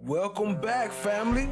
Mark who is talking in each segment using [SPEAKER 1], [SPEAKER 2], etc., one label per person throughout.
[SPEAKER 1] Welcome back, family.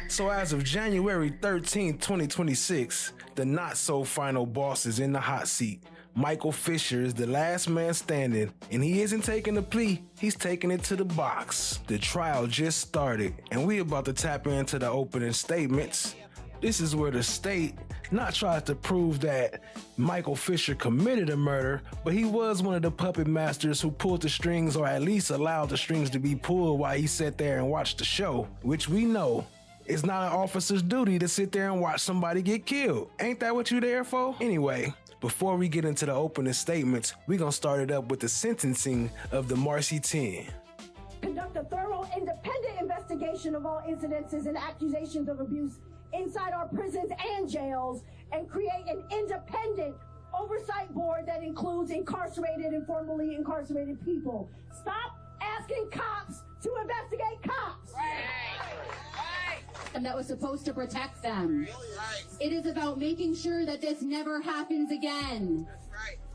[SPEAKER 1] So as of January 13th, 2026, the not-so-final boss is in the hot seat. Michael Fisher is the last man standing, and he isn't taking the plea, he's taking it to the box. The trial just started, and we about to tap into the opening statements. This is where the state not tries to prove that Michael Fisher committed a murder, but he was one of the puppet masters who pulled the strings, or at least allowed the strings to be pulled while he sat there and watched the show, which we know it's not an officer's duty to sit there and watch somebody get killed. Ain't that what you there for? Anyway, before we get into the opening statements, we gonna start it up with the sentencing of the MARCY 10.
[SPEAKER 2] Conduct a thorough, independent investigation of all incidences and accusations of abuse inside our prisons and jails, and create an independent oversight board that includes incarcerated and formerly incarcerated people. Stop asking cops to investigate cops.
[SPEAKER 3] And that was supposed to protect them. It is about making sure that this never happens again.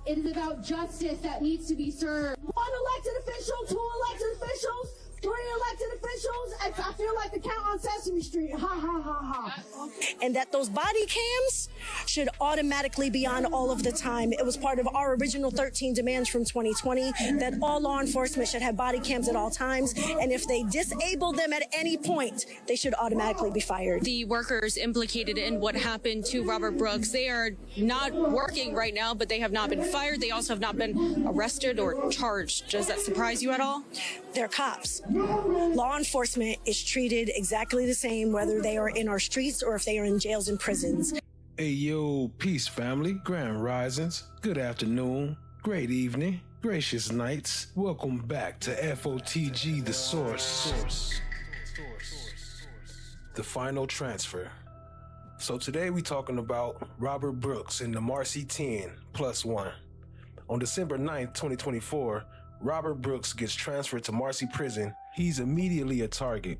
[SPEAKER 3] It is about justice that needs to be served.
[SPEAKER 2] One elected official, two elected officials, three elected officials, and I feel like the Count on Sesame Street. Ha, ha, ha, ha.
[SPEAKER 4] And that those body cams should automatically be on all of the time. It was part of our original 13 demands from 2020 that all law enforcement should have body cams at all times. And if they disable them at any point, they should automatically be fired.
[SPEAKER 5] The workers implicated in what happened to Robert Brooks, they are not working right now, but they have not been fired. They also have not been arrested or charged. Does that surprise you at all?
[SPEAKER 4] They're cops. Law enforcement is treated exactly the same whether they are in our streets or if they are in jails and prisons.
[SPEAKER 1] Hey yo, peace family, grand risings, good afternoon, great evening, gracious nights. Welcome back to FOTG, the source. The final transfer. So today we talking about Robert Brooks and the MARCY 10 +1. On December 9th, 2024, Robert Brooks gets transferred to MARCY prison. He's immediately a target.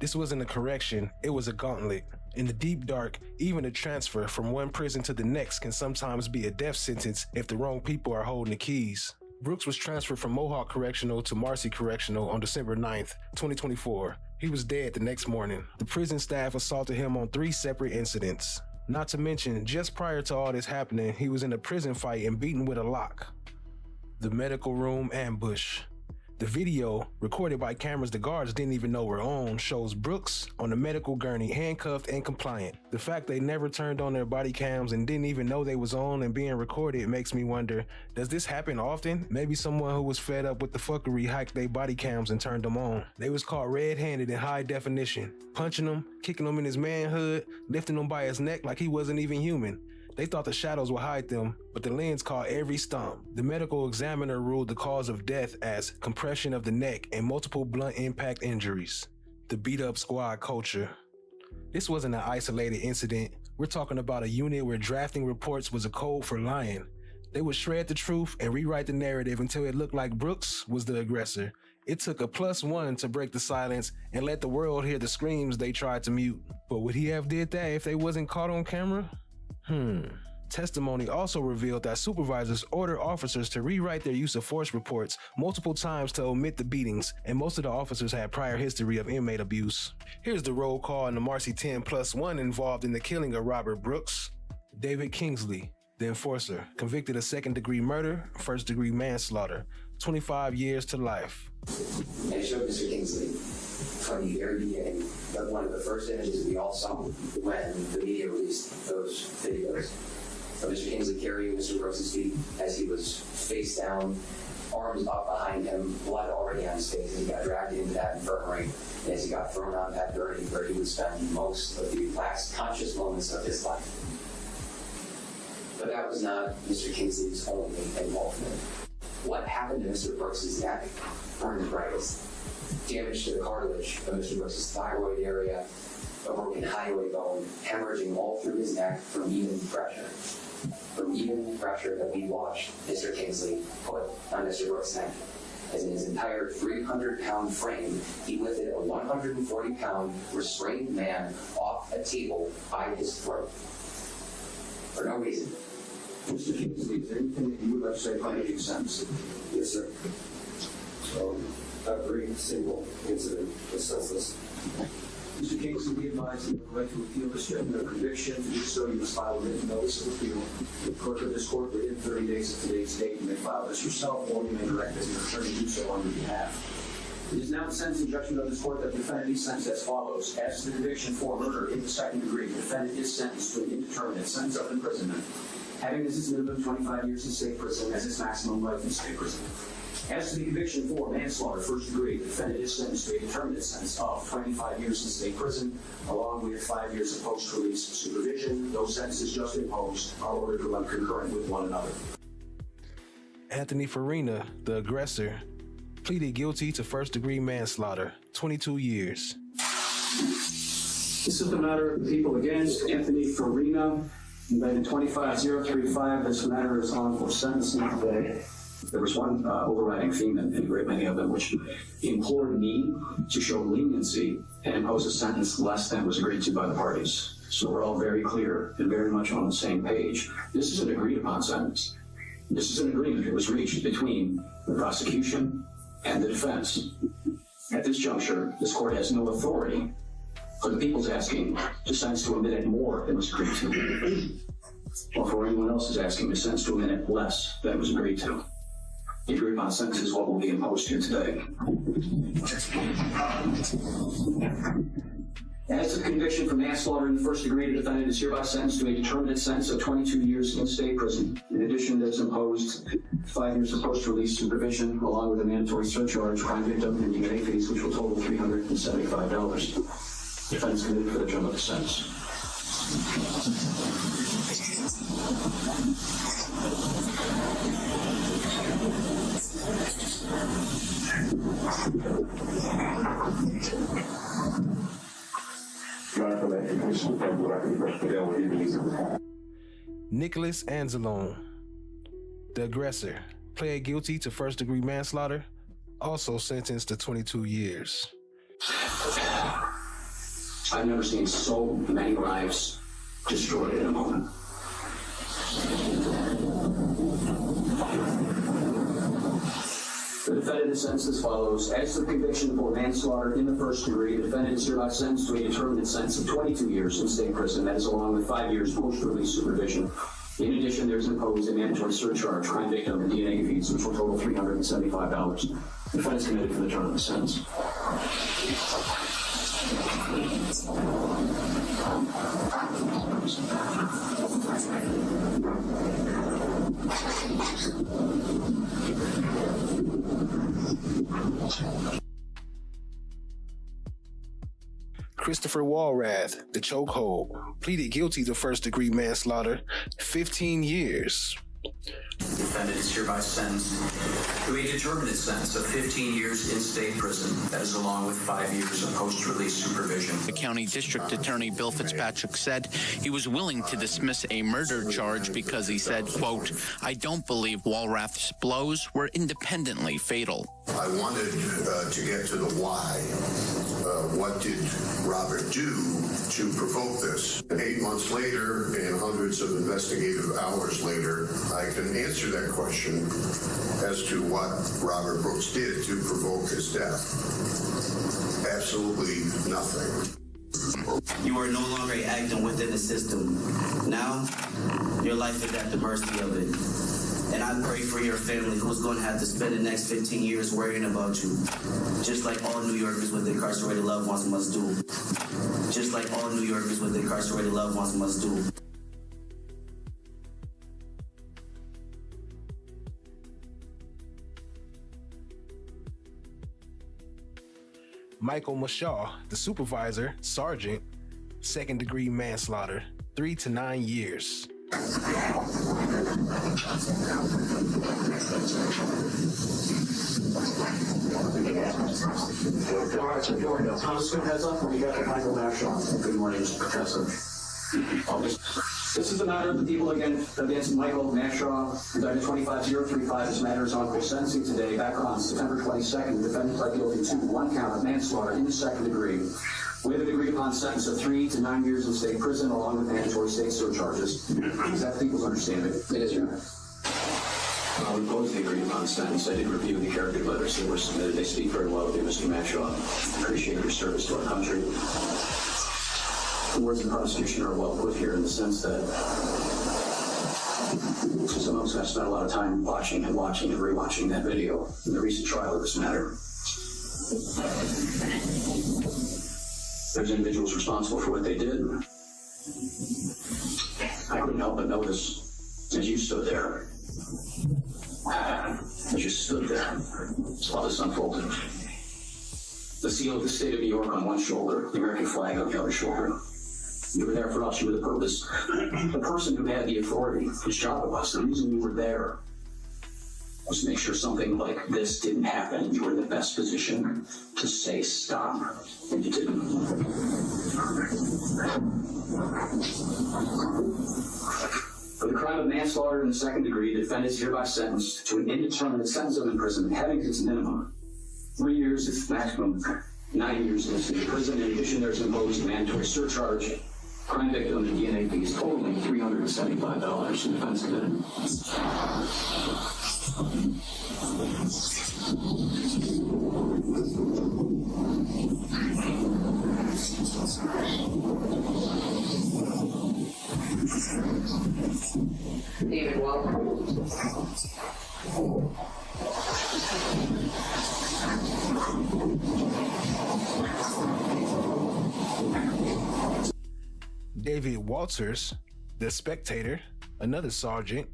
[SPEAKER 1] This wasn't a correction, it was a gauntlet. In the deep dark, even a transfer from one prison to the next can sometimes be a death sentence if the wrong people are holding the keys. Brooks was transferred from Mohawk Correctional to MARCY Correctional on December 9th, 2024. He was dead the next morning. The prison staff assaulted him on 3 separate incidents. Not to mention, just prior to all this happening, he was in a prison fight and beaten with a lock. The medical room ambush. The video, recorded by cameras the guards didn't even know were on, shows Brooks on the medical gurney, handcuffed and compliant. The fact they never turned on their body cams and didn't even know they was on and being recorded makes me wonder, does this happen often? Maybe someone who was fed up with the fuckery hiked their body cams and turned them on. They was caught red-handed in high definition, punching him, kicking him in his manhood, lifting him by his neck like he wasn't even human. They thought the shadows would hide them, but the lens caught every stump. The medical examiner ruled the cause of death as compression of the neck and multiple blunt impact injuries. The beat-up squad culture. This wasn't an isolated incident. We're talking about a unit where drafting reports was a code for lying. They would shred the truth and rewrite the narrative until it looked like Brooks was the aggressor. It took a +1 to break the silence and let the world hear the screams they tried to mute. But would he have did that if they wasn't caught on camera? Testimony also revealed that supervisors ordered officers to rewrite their use of force reports multiple times to omit the beatings, and most of the officers had prior history of inmate abuse. Here's the roll call in the MARCY 10 +1 involved in the killing of Robert Brooks. David Kingsley, the enforcer, convicted of 2nd-degree murder, 1st-degree manslaughter, 25 years to life.
[SPEAKER 6] I showed Mr. Kingsley from the very beginning that one of the first images we all saw when the media released those videos of Mr. Kingsley carrying Mr. Brooks' feet as he was face down, arms up behind him, blood already on his face, and he got dragged into that infirmary. And as he got thrown on that gurney where he would spend most of the last conscious moments of his life. But that was not Mr. Kingsley's only involvement. What happened to Mr. Brooks' neck burned the brightest. Damage to the cartilage of Mr. Brooks' thyroid area, a broken highway bone, hemorrhaging all through his neck from even pressure. From even pressure that we watched Mr. Kingsley put on Mr. Brooks' neck. As in his entire 300-pound frame, he lifted a 140-pound restrained man off a table by his throat. For no reason.
[SPEAKER 7] Mr. Kingsley, is there anything that you would like to say about your sentence?
[SPEAKER 6] Yes, sir.
[SPEAKER 7] So, every single incident was senseless. Mr. Kingsley, be advised you have the right to appeal this judgment of conviction. To do so, you must file a written notice of appeal. The clerk of this court within 30 days of today's date. You may file this yourself, or you may direct as your attorney do so on your behalf. It is now the sentencing judgment of this court that the defendant is sentenced as follows. As to the conviction for murder in the second degree, the defendant is sentenced to an indeterminate sentence of imprisonment, having as its minimum 25 years in state prison as its maximum life in state prison. As to the conviction for manslaughter, first degree, the defendant is sentenced to a determinate sentence of 25 years in state prison, along with 5 years of post-release supervision. Those sentences just imposed are ordered to run concurrent with one another.
[SPEAKER 1] Anthony Farina, the aggressor, pleaded guilty to first-degree manslaughter, 22 years.
[SPEAKER 7] This is the matter of the people against Anthony Farina, indicted 25035. This matter is on for sentencing today. There was one overriding theme in a great many of them, which implored me to show leniency and impose a sentence less than was agreed to by the parties. So we're all very clear and very much on the same page. This is an agreed-upon sentence. This is an agreement that was reached between the prosecution and the defense. At this juncture, this court has no authority for the people's asking to sentence to a minute more than was agreed to, or for anyone else is asking to sentence to a minute less than was agreed to. The agreed-upon sentence is what will be imposed here today. As to the conviction for manslaughter in the first degree, the defendant is hereby sentenced to a determinate sentence of 22 years in state prison. In addition, there's imposed 5 years of post-release supervision, along with a mandatory surcharge, crime victim, and DNA fees, which will total $375. The defendant is committed for the term of the sentence.
[SPEAKER 1] Nicholas Anzalone, the aggressor, pled guilty to first-degree manslaughter, also sentenced to 22 years.
[SPEAKER 7] I've never seen so many lives destroyed in a moment. The defendant is sentenced as follows. As to the conviction for manslaughter in the first degree, the defendant is hereby sentenced to a determinate sentence of 22 years in state prison. That is along with 5 years post-release supervision. In addition, there is imposed a mandatory surcharge, crime victim, and DNA fees, which will total $375. The defendant is committed for the term of the sentence.
[SPEAKER 1] Christopher Walrath, the chokehold, pleaded guilty to first-degree manslaughter, 15 years.
[SPEAKER 8] The defendant is hereby sentenced to a determinate sentence of 15 years in state prison. That is along with 5 years of post-release supervision.
[SPEAKER 9] The county district attorney, Bill Fitzpatrick, said he was willing to dismiss a murder charge because he said, quote, "I don't believe Walrath's blows were independently fatal."
[SPEAKER 10] I wanted to get to the why. What did Robert do to provoke this? 8 months later and hundreds of investigative hours later, I can answer that question as to what Robert Brooks did to provoke his death. Absolutely nothing.
[SPEAKER 11] You are no longer acting within the system. Now, your life is at the mercy of it. And I pray for your family who's going to have to spend the next 15 years worrying about you. Just like all New Yorkers with incarcerated loved ones must do. Just like all New Yorkers with incarcerated loved ones must do.
[SPEAKER 1] Michael Mashaw, the supervisor, sergeant, second-degree manslaughter, 3 to 9 years.
[SPEAKER 7] Congressman heads up, we got Michael Mashaw. Good morning, Mr. Professor. This is the matter of the people against Michael Mashaw, indicted 25035. This matter is on for sentencing today. Back on September 22nd, the defendant pled guilty to 1 count of manslaughter in the second degree, with an agreed-upon sentence of 3 to 9 years in state prison, along with mandatory state surcharges. Is that the people's understanding? It is, Your Honor.
[SPEAKER 8] I'll impose the agreed upon sentence. I did review the character letters that were submitted. They speak very well of you, Mr. Manshaw. Appreciate your service to our country. The words of the prosecution are well put here in the sense that some of us have spent a lot of time watching and rewatching that video in the recent trial of this matter. There's individuals responsible for what they did. I couldn't help but notice as you stood there, while this unfolded. The seal of the state of New York on one shoulder, the American flag on the other shoulder. You were there for us, you were the purpose. The person who had the authority, whose job it was, the reason you were there was to make sure something like this didn't happen. You were in the best position to say stop, and you didn't. For the crime of manslaughter in the second degree, the defendant is hereby sentenced to an indeterminate sentence of imprisonment, having its minimum 3 years, its maximum 9 years in prison. In addition, there's an imposed mandatory surcharge, crime victim and DNA fees totaling $375. The defense committed.
[SPEAKER 12] David, welcome.
[SPEAKER 1] David Walters, the spectator, another sergeant,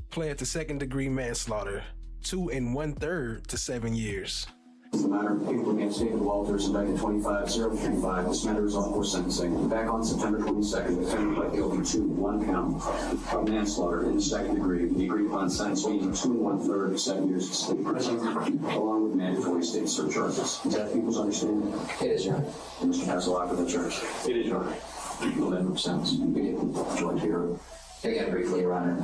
[SPEAKER 1] pled to second-degree manslaughter, 2 1/3 to 7 years.
[SPEAKER 8] The matter of people against David Walters, indicted 25-035. This matter is on for sentencing. Back on September 22nd, the defendant pled guilty to 1 count of manslaughter in the second degree. The agreed upon sentence being 2 1/3 to 7 years of state prison, along with mandatory state surcharges. Is that people's understanding?
[SPEAKER 6] It is, Your Honor.
[SPEAKER 8] And Mr. Passalak for the charge.
[SPEAKER 6] It is, Your Honor.
[SPEAKER 8] Will then sentence be joined here.
[SPEAKER 6] Again, briefly, Your Honor.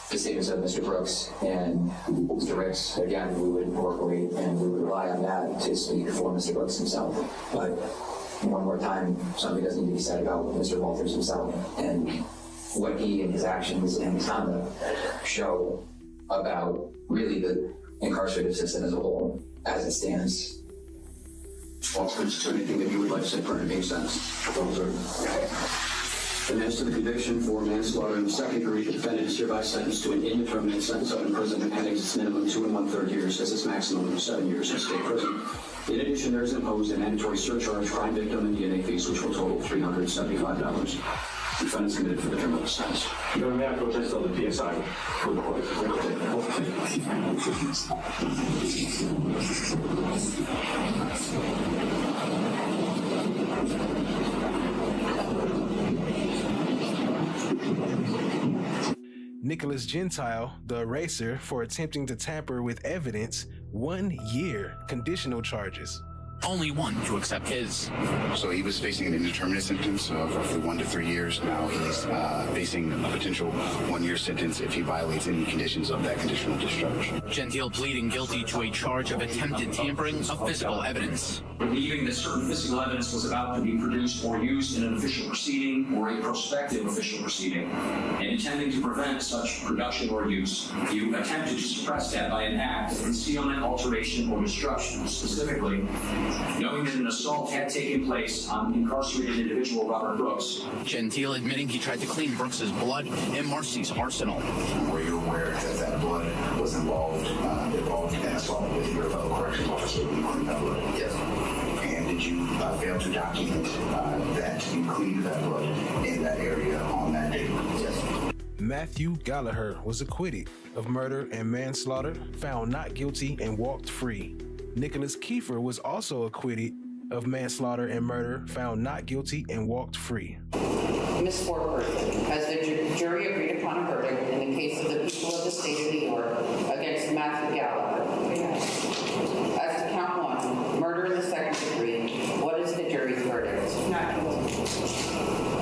[SPEAKER 6] The statements of Mr. Brooks and Mr. Ricks, again, we would incorporate and we would rely on that to speak for Mr. Brooks himself. But one more time, something does need to be said about Mr. Walters himself and what he and his actions and his conduct show about really the incarcerated system as a whole, as it stands.
[SPEAKER 8] Walters, is there anything that you would like to say for being sentenced? And as to the conviction for manslaughter in the second degree, the defendant is hereby sentenced to an indeterminate sentence of imprisonment having its minimum 2 1/3 years as its maximum 7 years in state prison. In addition, there is imposed a mandatory surcharge, crime victim, and DNA fees, which will total $375. The defendant is committed for the term of the sentence.
[SPEAKER 7] Your Honor, may I protest on the PSI for the court?
[SPEAKER 1] Nicholas Gentile, the eraser, for attempting to tamper with evidence, 1 year conditional charges.
[SPEAKER 9] Only one to accept his.
[SPEAKER 13] So he was facing an indeterminate sentence of roughly 1 to 3 years. Now he's facing a potential 1 year sentence if he violates any conditions of that conditional discharge.
[SPEAKER 9] Gentile pleading guilty to a charge of attempted tampering of physical evidence.
[SPEAKER 8] Believing that certain physical evidence was about to be produced or used in an official proceeding or a prospective official proceeding, and intending to prevent such production or use, you attempted to suppress that by an act of concealment, alteration, or destruction. Specifically, knowing that an assault had taken place on incarcerated individual Robert Brooks.
[SPEAKER 9] Gentile admitting he tried to clean Brooks's blood in Marcy's arsenal.
[SPEAKER 13] Were you aware that that blood was involved in an assault with your fellow corrections officer?
[SPEAKER 6] Yes.
[SPEAKER 13] And did you fail to document that you cleaned that blood in that area on that day?
[SPEAKER 6] Yes.
[SPEAKER 1] Matthew Gallagher was acquitted of murder and manslaughter, found not guilty, and walked free. Nicholas Kiefer was also acquitted of manslaughter and murder, found not guilty, and walked free.
[SPEAKER 12] Ms. Foreperson, has the jury agreed upon a verdict in the case of the people of the state of New York against Matthew Gallagher? Yes. As to count 1, murder in the second degree, what is the jury's verdict? Not guilty.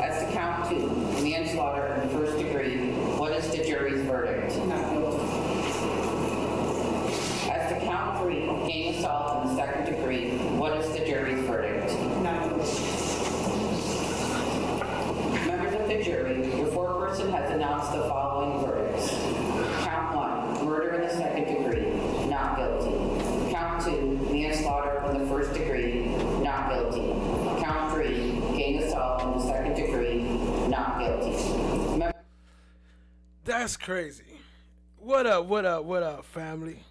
[SPEAKER 12] As to count 2, manslaughter in the first degree, what is the jury's verdict? Not guilty. As to count 3, gang assault in the second degree, what is the jury's verdict? Not guilty. Members of the jury, the foreperson has announced the following verdicts. Count 1, 2, manslaughter in the first degree, not guilty. Count 3, gang assault in the second degree, not guilty.
[SPEAKER 1] That's crazy. What up, family?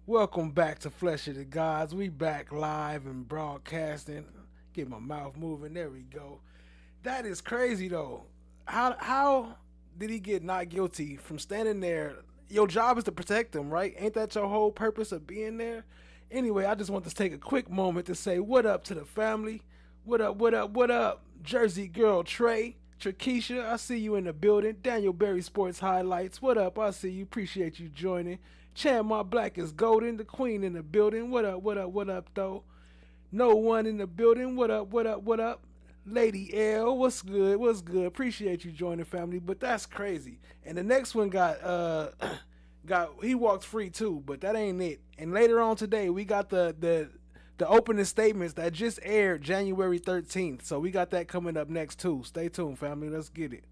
[SPEAKER 1] Welcome back to Flesh of the Gods. We back live and broadcasting. Get my mouth moving. There we go. That is crazy, though. How did he get not guilty from standing there? Your job is to protect him, right? Ain't that your whole purpose of being there? Anyway, I just want to take a quick moment to say what up to the family. What up? Jersey girl Trey. Trakesha, I see you in the building. Daniel Berry Sports Highlights. What up? I see you. Appreciate you joining. Chan, my black is golden. The queen in the building. What up, though? No one in the building. What up? Lady L, what's good? Appreciate you joining, family. But that's crazy. And the next one he walked free too, but that ain't it. And later on today, we got the opening statements that just aired January 13th. So we got that coming up next too. Stay tuned, family. Let's get it.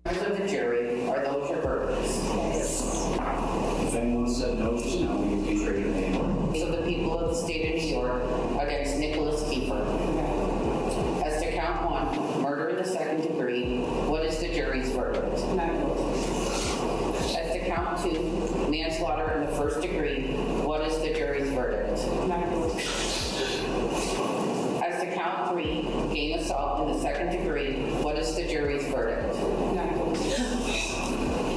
[SPEAKER 12] Members of the jury, are those your verdicts?
[SPEAKER 8] If anyone said no just now, you can create a name.
[SPEAKER 12] So the people of the state of New York against Nicholas Kiefer. As to count 1, murder in the second degree, what is the jury's verdict? As to count 2, manslaughter in the first degree, what is the jury's verdict? As to count 3, gang assault in the second degree, what is the jury's verdict?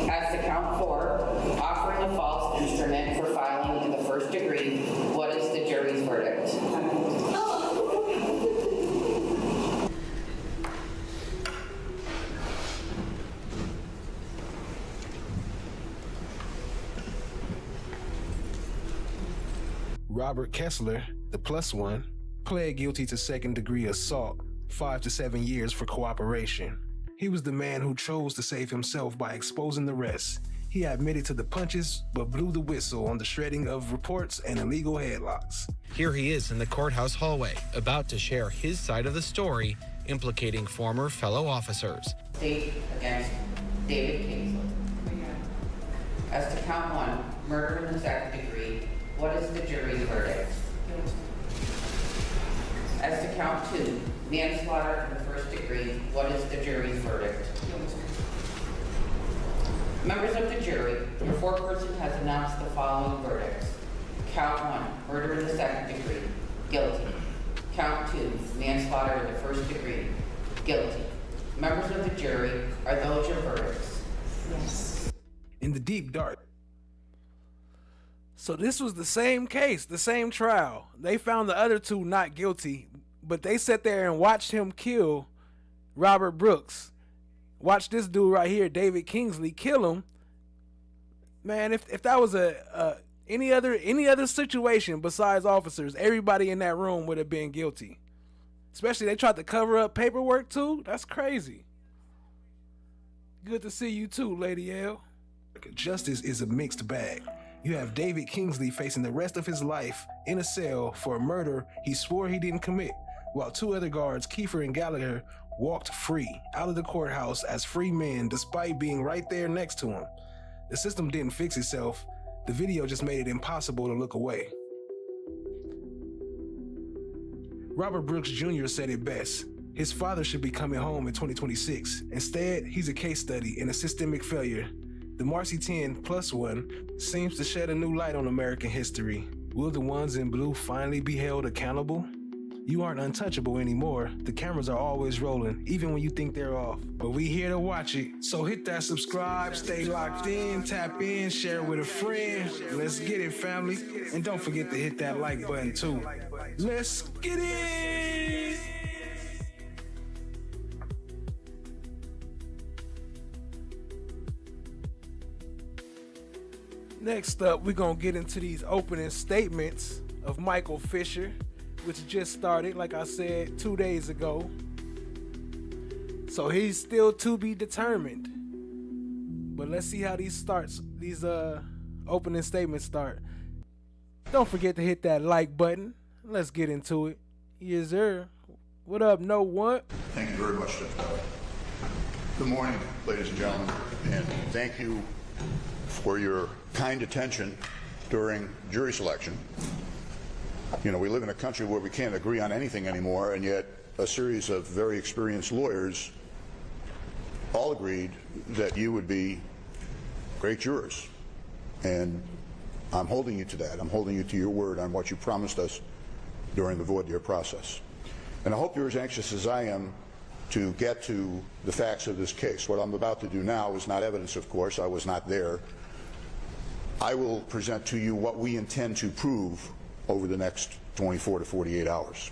[SPEAKER 12] As to count 4, offering a false instrument for filing in the first degree, what is the jury's verdict?
[SPEAKER 1] Robert Kessler, the +1, pled guilty to second-degree assault, 5 to 7 years for cooperation. He was the man who chose to save himself by exposing the rest. He admitted to the punches, but blew the whistle on the shredding of reports and illegal headlocks.
[SPEAKER 14] Here he is in the courthouse hallway, about to share his side of the story, implicating former fellow officers.
[SPEAKER 12] State against David Kingsley. As to count 1, murder in the second degree, what is the jury's verdict? As to count 2, manslaughter in the first degree, what is the jury's verdict? Members of the jury, your foreperson has announced the following verdicts. Count 1, murder in the second degree, guilty. Count 2, manslaughter in the first degree, guilty. Members of the jury, are those your verdicts?
[SPEAKER 1] Yes. In the deep dark. So this was the same case, the same trial. They found the other 2 not guilty, but they sat there and watched him kill Robert Brooks. Watch this dude right here, David Kingsley, kill him. Man, if that was any other situation besides officers, everybody in that room would have been guilty. Especially they tried to cover up paperwork too. That's crazy. Good to see you too, Lady L. Justice is a mixed bag. You have David Kingsley facing the rest of his life in a cell for a murder he swore he didn't commit, while 2 other guards, Kiefer and Gallagher, walked free out of the courthouse as free men despite being right there next to him. The system didn't fix itself. The video just made it impossible to look away. Robert Brooks Jr. said it best. His father should be coming home in 2026. Instead, he's a case study in a systemic failure. The MARCY 10 +1 seems to shed a new light on American history. Will the ones in blue finally be held accountable? You aren't untouchable anymore. The cameras are always rolling, even when you think they're off. But we here to watch it. So hit that subscribe, stay locked in, tap in, share with a friend. Let's get it, family. And don't forget to hit that like button too. Let's get it! Next up, we're gonna get into these opening statements of Michael Fisher, which just started, like I said, 2 days ago. So he's still to be determined. But let's see how these opening statements start. Don't forget to hit that like button. Let's get into it. Yes, sir. What up, No One?
[SPEAKER 10] Thank you very much, Jeff. Good morning, ladies and gentlemen, and thank you for your kind attention during jury selection. You know, we live in a country where we can't agree on anything anymore, and yet a series of very experienced lawyers all agreed that you would be great jurors. And I'm holding you to that. I'm holding you to your word on what you promised us during the voir dire process. And I hope you're as anxious as I am to get to the facts of this case. What I'm about to do now is not evidence, of course. I was not there. I will present to you what we intend to prove over the next 24 to 48 hours.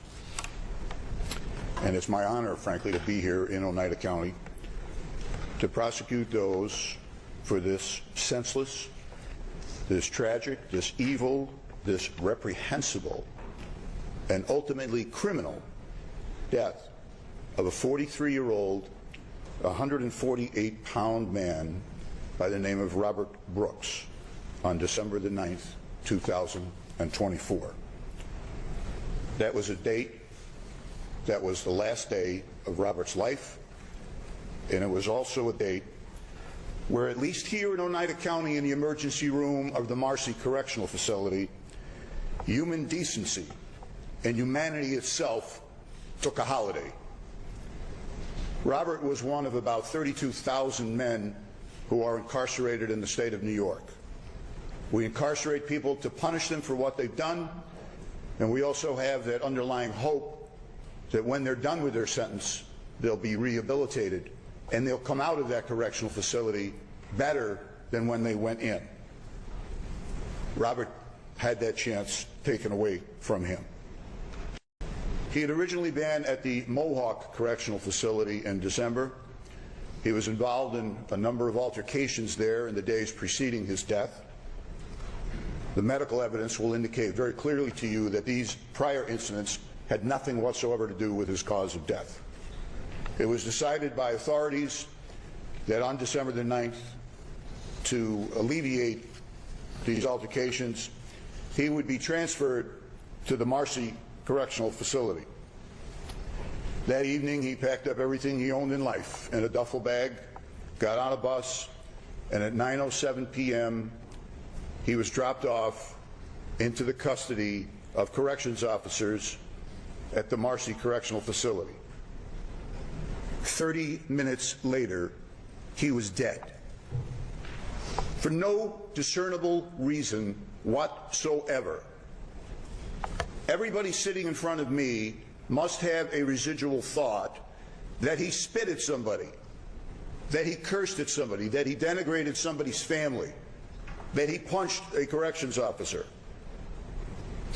[SPEAKER 10] And it's my honor, frankly, to be here in Oneida County to prosecute those for this senseless, this tragic, this evil, this reprehensible, and ultimately criminal death of a 43-year-old, 148-pound man by the name of Robert Brooks on December the 9th, 2024. That was a date that was the last day of Robert's life, and it was also a date where, at least here in Oneida County in the emergency room of the MARCY Correctional Facility, human decency and humanity itself took a holiday. Robert was one of about 32,000 men who are incarcerated in the state of New York. We incarcerate people to punish them for what they've done, and we also have that underlying hope that when they're done with their sentence, they'll be rehabilitated and they'll come out of that correctional facility better than when they went in. Robert had that chance taken away from him. He had originally been at the Mohawk Correctional Facility in December. He was involved in a number of altercations there in the days preceding his death. The medical evidence will indicate very clearly to you that these prior incidents had nothing whatsoever to do with his cause of death. It was decided by authorities that on December the 9th, to alleviate these altercations, he would be transferred to the MARCY Correctional Facility. That evening, he packed up everything he owned in life in a duffel bag, got on a bus, and at 9:07 p.m., he was dropped off into the custody of corrections officers at the MARCY Correctional Facility. 30 minutes later, he was dead. For no discernible reason whatsoever. Everybody sitting in front of me must have a residual thought that he spit at somebody, that he cursed at somebody, that he denigrated somebody's family, that he punched a corrections officer.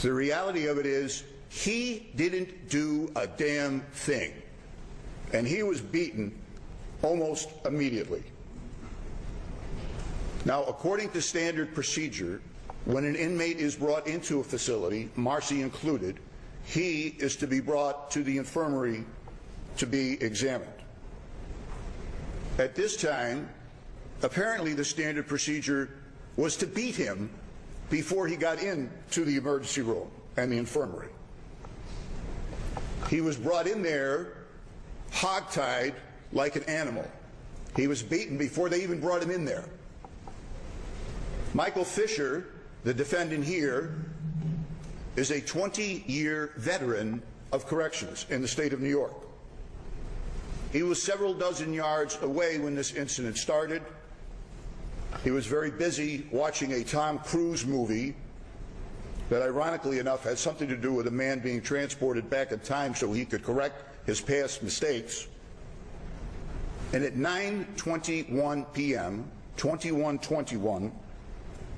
[SPEAKER 10] The reality of it is, he didn't do a damn thing, and he was beaten almost immediately. Now, according to standard procedure, when an inmate is brought into a facility, MARCY included, he is to be brought to the infirmary to be examined. At this time, apparently the standard procedure was to beat him before he got into the emergency room and the infirmary. He was brought in there hogtied like an animal. He was beaten before they even brought him in there. Michael Fisher, the defendant here, is a 20-year veteran of corrections in the state of New York. He was several dozen yards away when this incident started. He was very busy watching a Tom Cruise movie that, ironically enough, had something to do with a man being transported back in time so he could correct his past mistakes. And at 9:21 p.m., 21:21,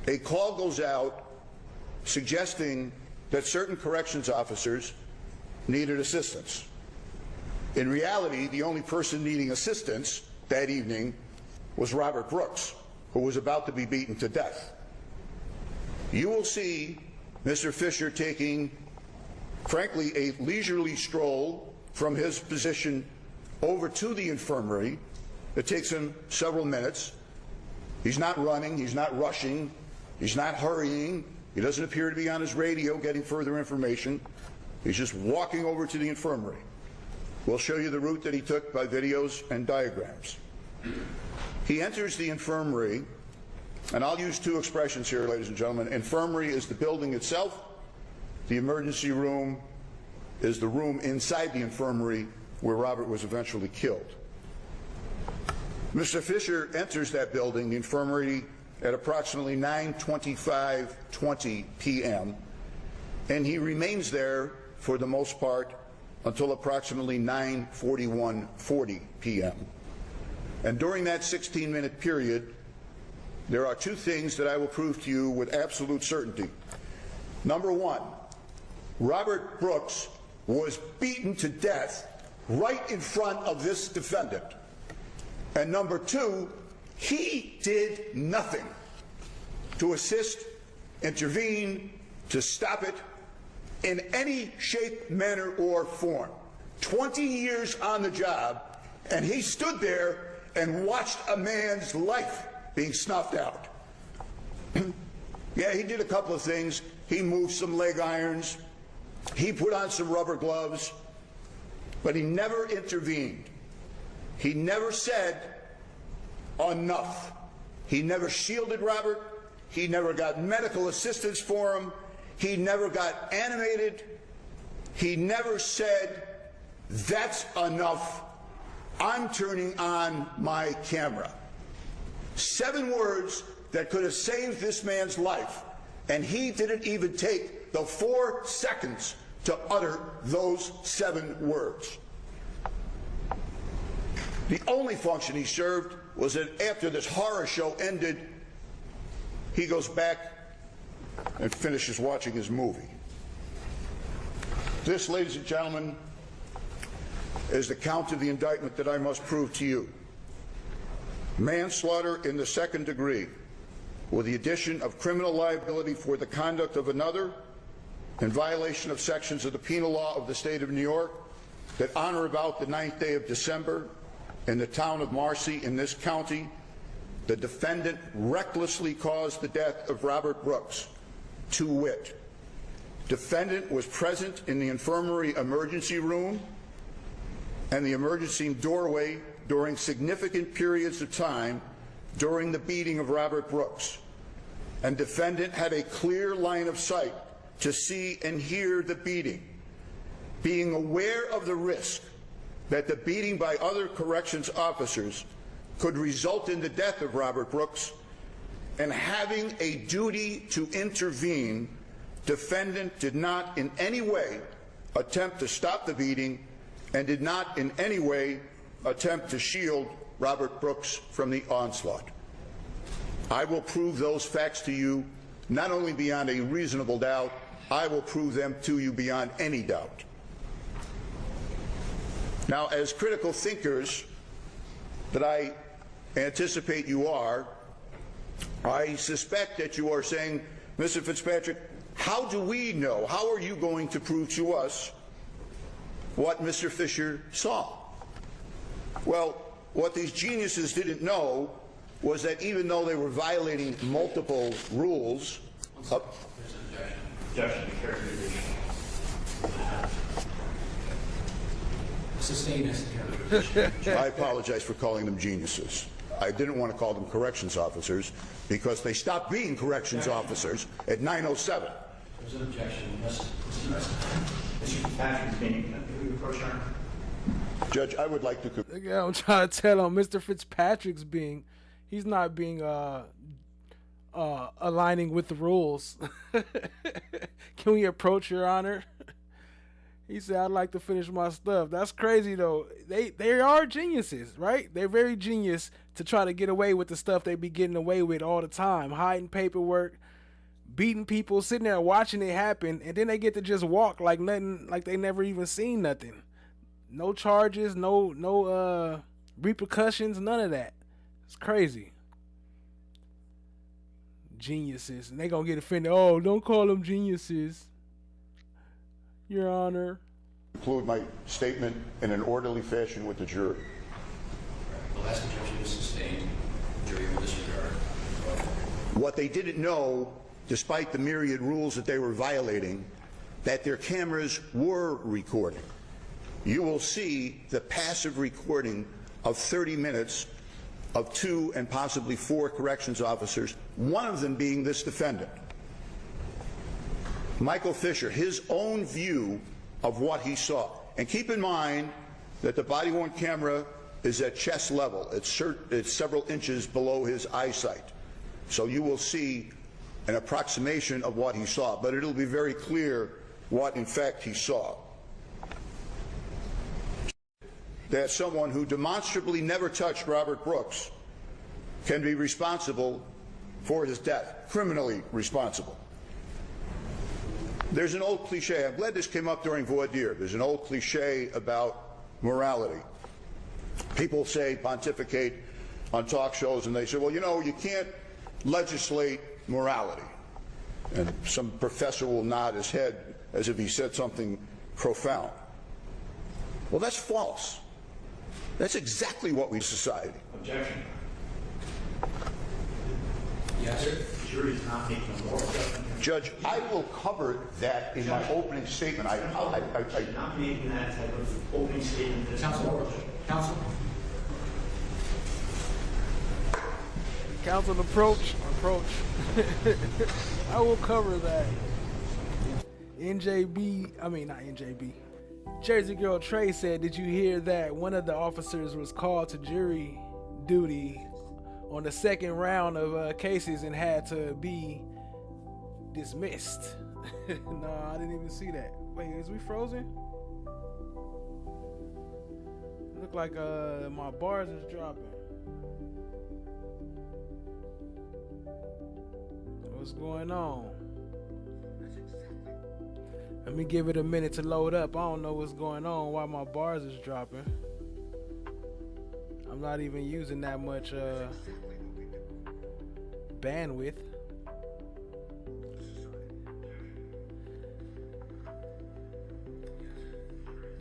[SPEAKER 10] a call goes out suggesting that certain corrections officers needed assistance. In reality, the only person needing assistance that evening was Robert Brooks, who was about to be beaten to death. You will see Mr. Fisher taking, frankly, a leisurely stroll from his position over to the infirmary. It takes him several minutes. He's not running, he's not rushing, he's not hurrying. He doesn't appear to be on his radio getting further information. He's just walking over to the infirmary. We'll show you the route that he took by videos and diagrams. He enters the infirmary And I'll use two expressions here, ladies and gentlemen. Infirmary is the building itself. The emergency room is the room inside the infirmary where Robert was eventually killed. Mr. Fisher enters that building, the infirmary, at approximately 9:25:20 p.m., and he remains there for the most part until approximately 9:41:40 p.m. And during that 16-minute period, there are two things that I will prove to you with absolute certainty. Number one, Robert Brooks was beaten to death right in front of this defendant. And number two, he did nothing to assist, intervene, to stop it in any shape, manner, or form. 20 years on the job, and he stood there and watched a man's life being snuffed out. Yeah, he did a couple of things. He moved some leg irons. He put on some rubber gloves. But he never intervened. He never said enough. He never shielded Robert. He never got medical assistance for him. He never got animated. He never said, that's enough. I'm turning on my camera. 7 words that could have saved this man's life, and he didn't even take the 4 seconds to utter those 7 words. The only function he served was that after this horror show ended, he goes back and finishes watching his movie. This, ladies and gentlemen, is the count of the indictment that I must prove to you. Manslaughter in the 2nd degree, with the addition of criminal liability for the conduct of another in violation of sections of the penal law of the state of New York that on or about the 9th day of December in the town of MARCY in this county, the defendant recklessly caused the death of Robert Brooks, to wit. Defendant was present in the infirmary emergency room and the emergency doorway during significant periods of time during the beating of Robert Brooks. And defendant had a clear line of sight to see and hear the beating, being aware of the risk that the beating by other corrections officers could result in the death of Robert Brooks, and having a duty to intervene, defendant did not in any way attempt to stop the beating and did not in any way attempt to shield Robert Brooks from the onslaught. I will prove those facts to you not only beyond a reasonable doubt, I will prove them to you beyond any doubt. Now, as critical thinkers that I anticipate you are, I suspect that you are saying, Mr. Fitzpatrick, how do we know, how are you going to prove to us what Mr. Fisher saw? Well, what these geniuses didn't know was that even though they were violating multiple rules, I apologize for calling them geniuses. I didn't want to call them corrections officers because they stopped being corrections officers at 9:07.
[SPEAKER 8] There's an objection. Mr. Patrick's being approached.
[SPEAKER 10] Judge, I would like to.
[SPEAKER 15] Yeah, I'm trying to tell him Mr. Fitzpatrick's being, he's not being aligning with the rules. Can we approach, Your Honor? He said, I'd like to finish my stuff. That's crazy, though. They are geniuses, right? They're very genius to try to get away with the stuff they be getting away with all the time. Hiding paperwork, beating people, sitting there watching it happen, and then they get to just walk like nothing, like they never even seen nothing. No charges, no repercussions, none of that. It's crazy. Geniuses. And they gonna get offended. Oh, don't call them geniuses, Your Honor.
[SPEAKER 10] Conclude my statement in an orderly fashion with the jury.
[SPEAKER 8] The last objection is sustained. The jury will disregard.
[SPEAKER 10] What they didn't know, despite the myriad rules that they were violating, that their cameras were recording. You will see the passive recording of 30 minutes of 2 and possibly 4 corrections officers, one of them being this defendant. Michael Fisher, his own view of what he saw. And keep in mind that the body-worn camera is at chest level. It's several inches below his eyesight. So you will see an approximation of what he saw, but it'll be very clear what in fact he saw. That someone who demonstrably never touched Robert Brooks can be responsible for his death, criminally responsible. There's an old cliche, I'm glad this came up during voir dire, there's an old cliche about morality. People say, pontificate on talk shows, and they say, well, you know, you can't legislate morality. And some professor will nod his head as if he said something profound. Well, that's false. That's exactly what we society.
[SPEAKER 16] Objection. Yes, sir. The jury is not making a moral judgment.
[SPEAKER 10] Judge, I will cover that in my opening statement.
[SPEAKER 16] I'm not making that type of opening statement. Counsel.
[SPEAKER 15] Counsel, approach. I will cover that. NJB. Jersey Girl Trey said, did you hear that one of the officers was called to jury duty on the second round of cases and had to be dismissed? No, I didn't even see that. Wait, is we frozen? Look like my bars is dropping. What's going on? Let me give it a minute to load up. I don't know what's going on, why my bars is dropping. I'm not even using that much bandwidth.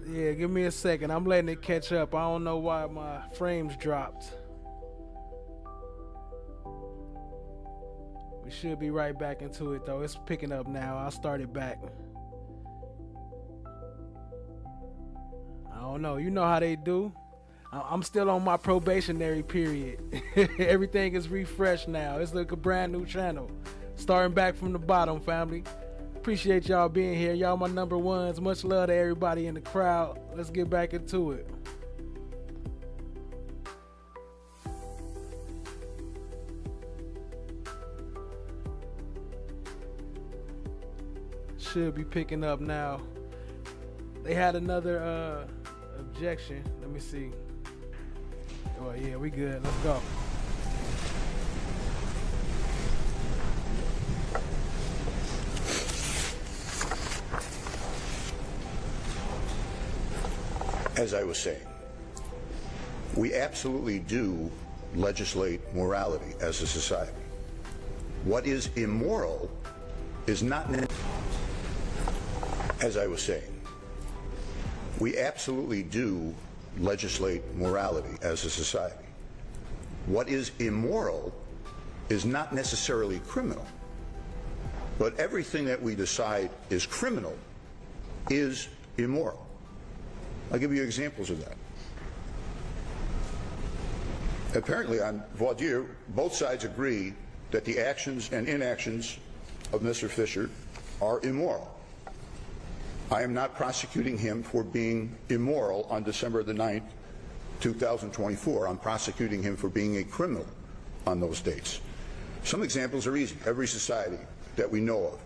[SPEAKER 15] Yeah, give me a second. I'm letting it catch up. I don't know why my frames dropped. We should be right back into it though. It's picking up now. I'll start it back. I don't know. You know how they do. I'm still on my probationary period. Everything is refreshed now. It's like a brand new channel. Starting back from the bottom, family. Appreciate y'all being here. Y'all my number ones. Much love to everybody in the crowd. Let's get back into it. Should be picking up now. They had another objection. Let me see. Oh yeah, we good. Let's go.
[SPEAKER 10] As I was saying, we absolutely do legislate morality as a society. What is immoral is not, as I was saying, we absolutely do legislate morality as a society. What is immoral is not necessarily criminal, but everything that we decide is criminal is immoral. I'll give you examples of that. Apparently on voir dire, both sides agree that the actions and inactions of Mr. Fisher are immoral. I am not prosecuting him for being immoral on December the 9th, 2024. I'm prosecuting him for being a criminal on those dates. Some examples are easy. Every society that we know of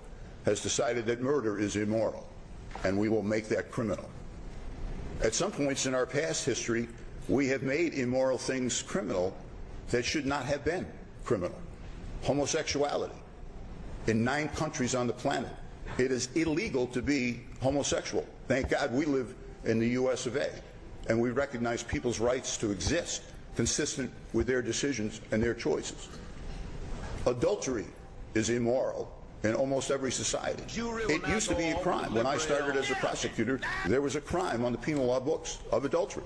[SPEAKER 10] has decided that murder is immoral, and we will make that criminal. At some points in our past history, we have made immoral things criminal that should not have been criminal. Homosexuality. In 9 countries on the planet, it is illegal to be homosexual. Thank God we live in the US of A, and we recognize people's rights to exist consistent with their decisions and their choices. Adultery is immoral in almost every society. It used to be a crime. When I started as a prosecutor, there was a crime on the penal law books of adultery.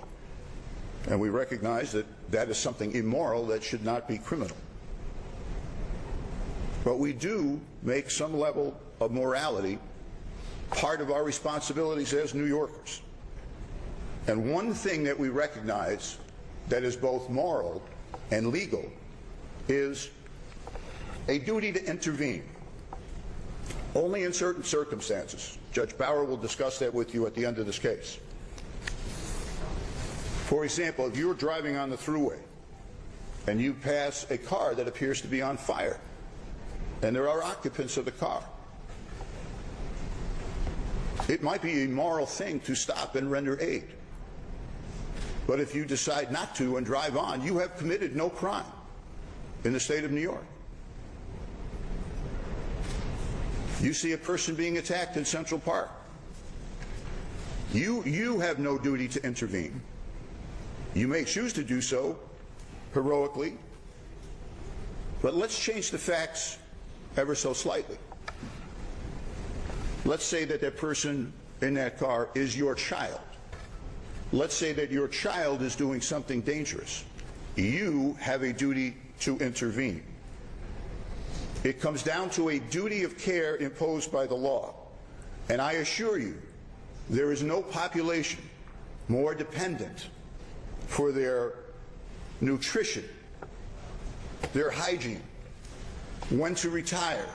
[SPEAKER 10] And we recognize that that is something immoral that should not be criminal. But we do make some level of morality part of our responsibilities as New Yorkers. And one thing that we recognize that is both moral
[SPEAKER 17] and legal is a duty to intervene. Only in certain circumstances. Judge Bauer will discuss that with you at the end of this case. For example, if you're driving on the thruway and you pass a car that appears to be on fire, and there are occupants of the car, it might be a moral thing to stop and render aid. But if you decide not to and drive on, you have committed no crime in the state of New York. You see a person being attacked in Central Park. You have no duty to intervene. You may choose to do so heroically, but let's change the facts ever so slightly. Let's say that that person in that car is your child. Let's say that your child is doing something dangerous. You have a duty to intervene. It comes down to a duty of care imposed by the law. And I assure you, there is no population more dependent for their nutrition, their hygiene, when to retire,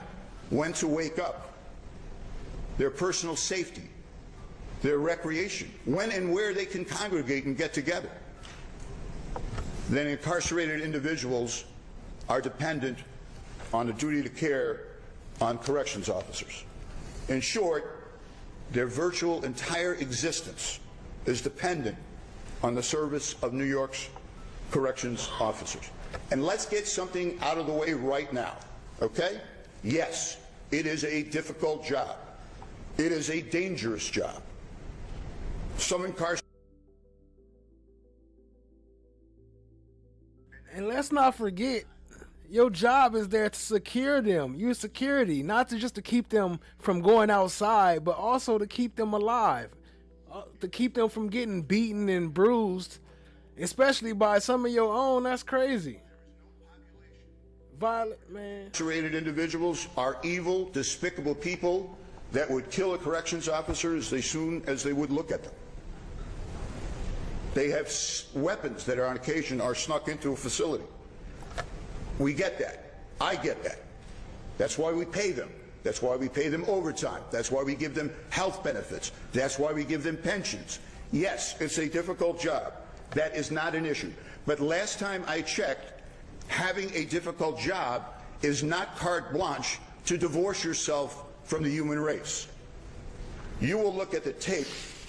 [SPEAKER 17] when to wake up, their personal safety, their recreation, when and where they can congregate and get together, then incarcerated individuals are dependent on the duty to care on corrections officers. In short, their virtual entire existence is dependent on the service of New York's corrections officers. And let's get something out of the way right now, okay? Yes, it is a difficult job. It is a dangerous job. Some incarcerated.
[SPEAKER 15] And let's not forget, your job is there to secure them. You're security, not just to keep them from going outside, but also to keep them alive, to keep them from getting beaten and bruised, especially by some of your own. That's crazy. Violent, man.
[SPEAKER 17] Incarcerated individuals are evil, despicable people that would kill a corrections officer as soon as they would look at them. They have weapons that on occasion are snuck into a facility. We get that. I get that. That's why we pay them. That's why we pay them overtime. That's why we give them health benefits. That's why we give them pensions. Yes, it's a difficult job. That is not an issue. But last time I checked, having a difficult job is not carte blanche to divorce yourself from the human race. You will look at the tape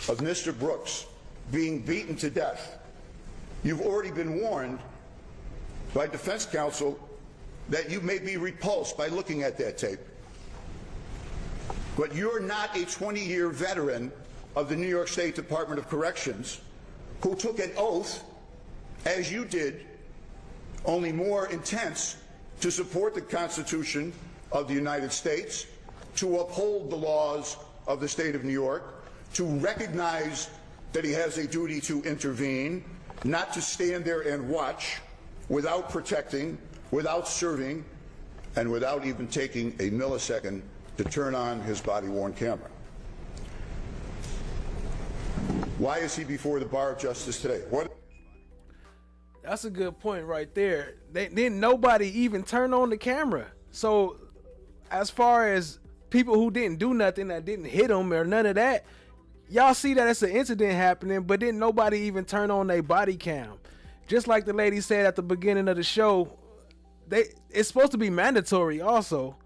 [SPEAKER 17] of Mr. Brooks being beaten to death. You've already been warned by defense counsel that you may be repulsed by looking at that tape. But you're not a 20-year veteran of the New York State Department of Corrections who took an oath, as you did, only more intense, to support the Constitution of the United States, to uphold the laws of the state of New York, to recognize that he has a duty to intervene, not to stand there and watch without protecting, without serving, and without even taking a millisecond to turn on his body-worn camera. Why is he before the bar of justice today? What?
[SPEAKER 15] That's a good point right there. Didn't nobody even turn on the camera. So as far as people who didn't do nothing, that didn't hit him or none of that, y'all see that it's an incident happening, but didn't nobody even turn on their body cam. Just like the lady said at the beginning of the show, it's supposed to be mandatory also.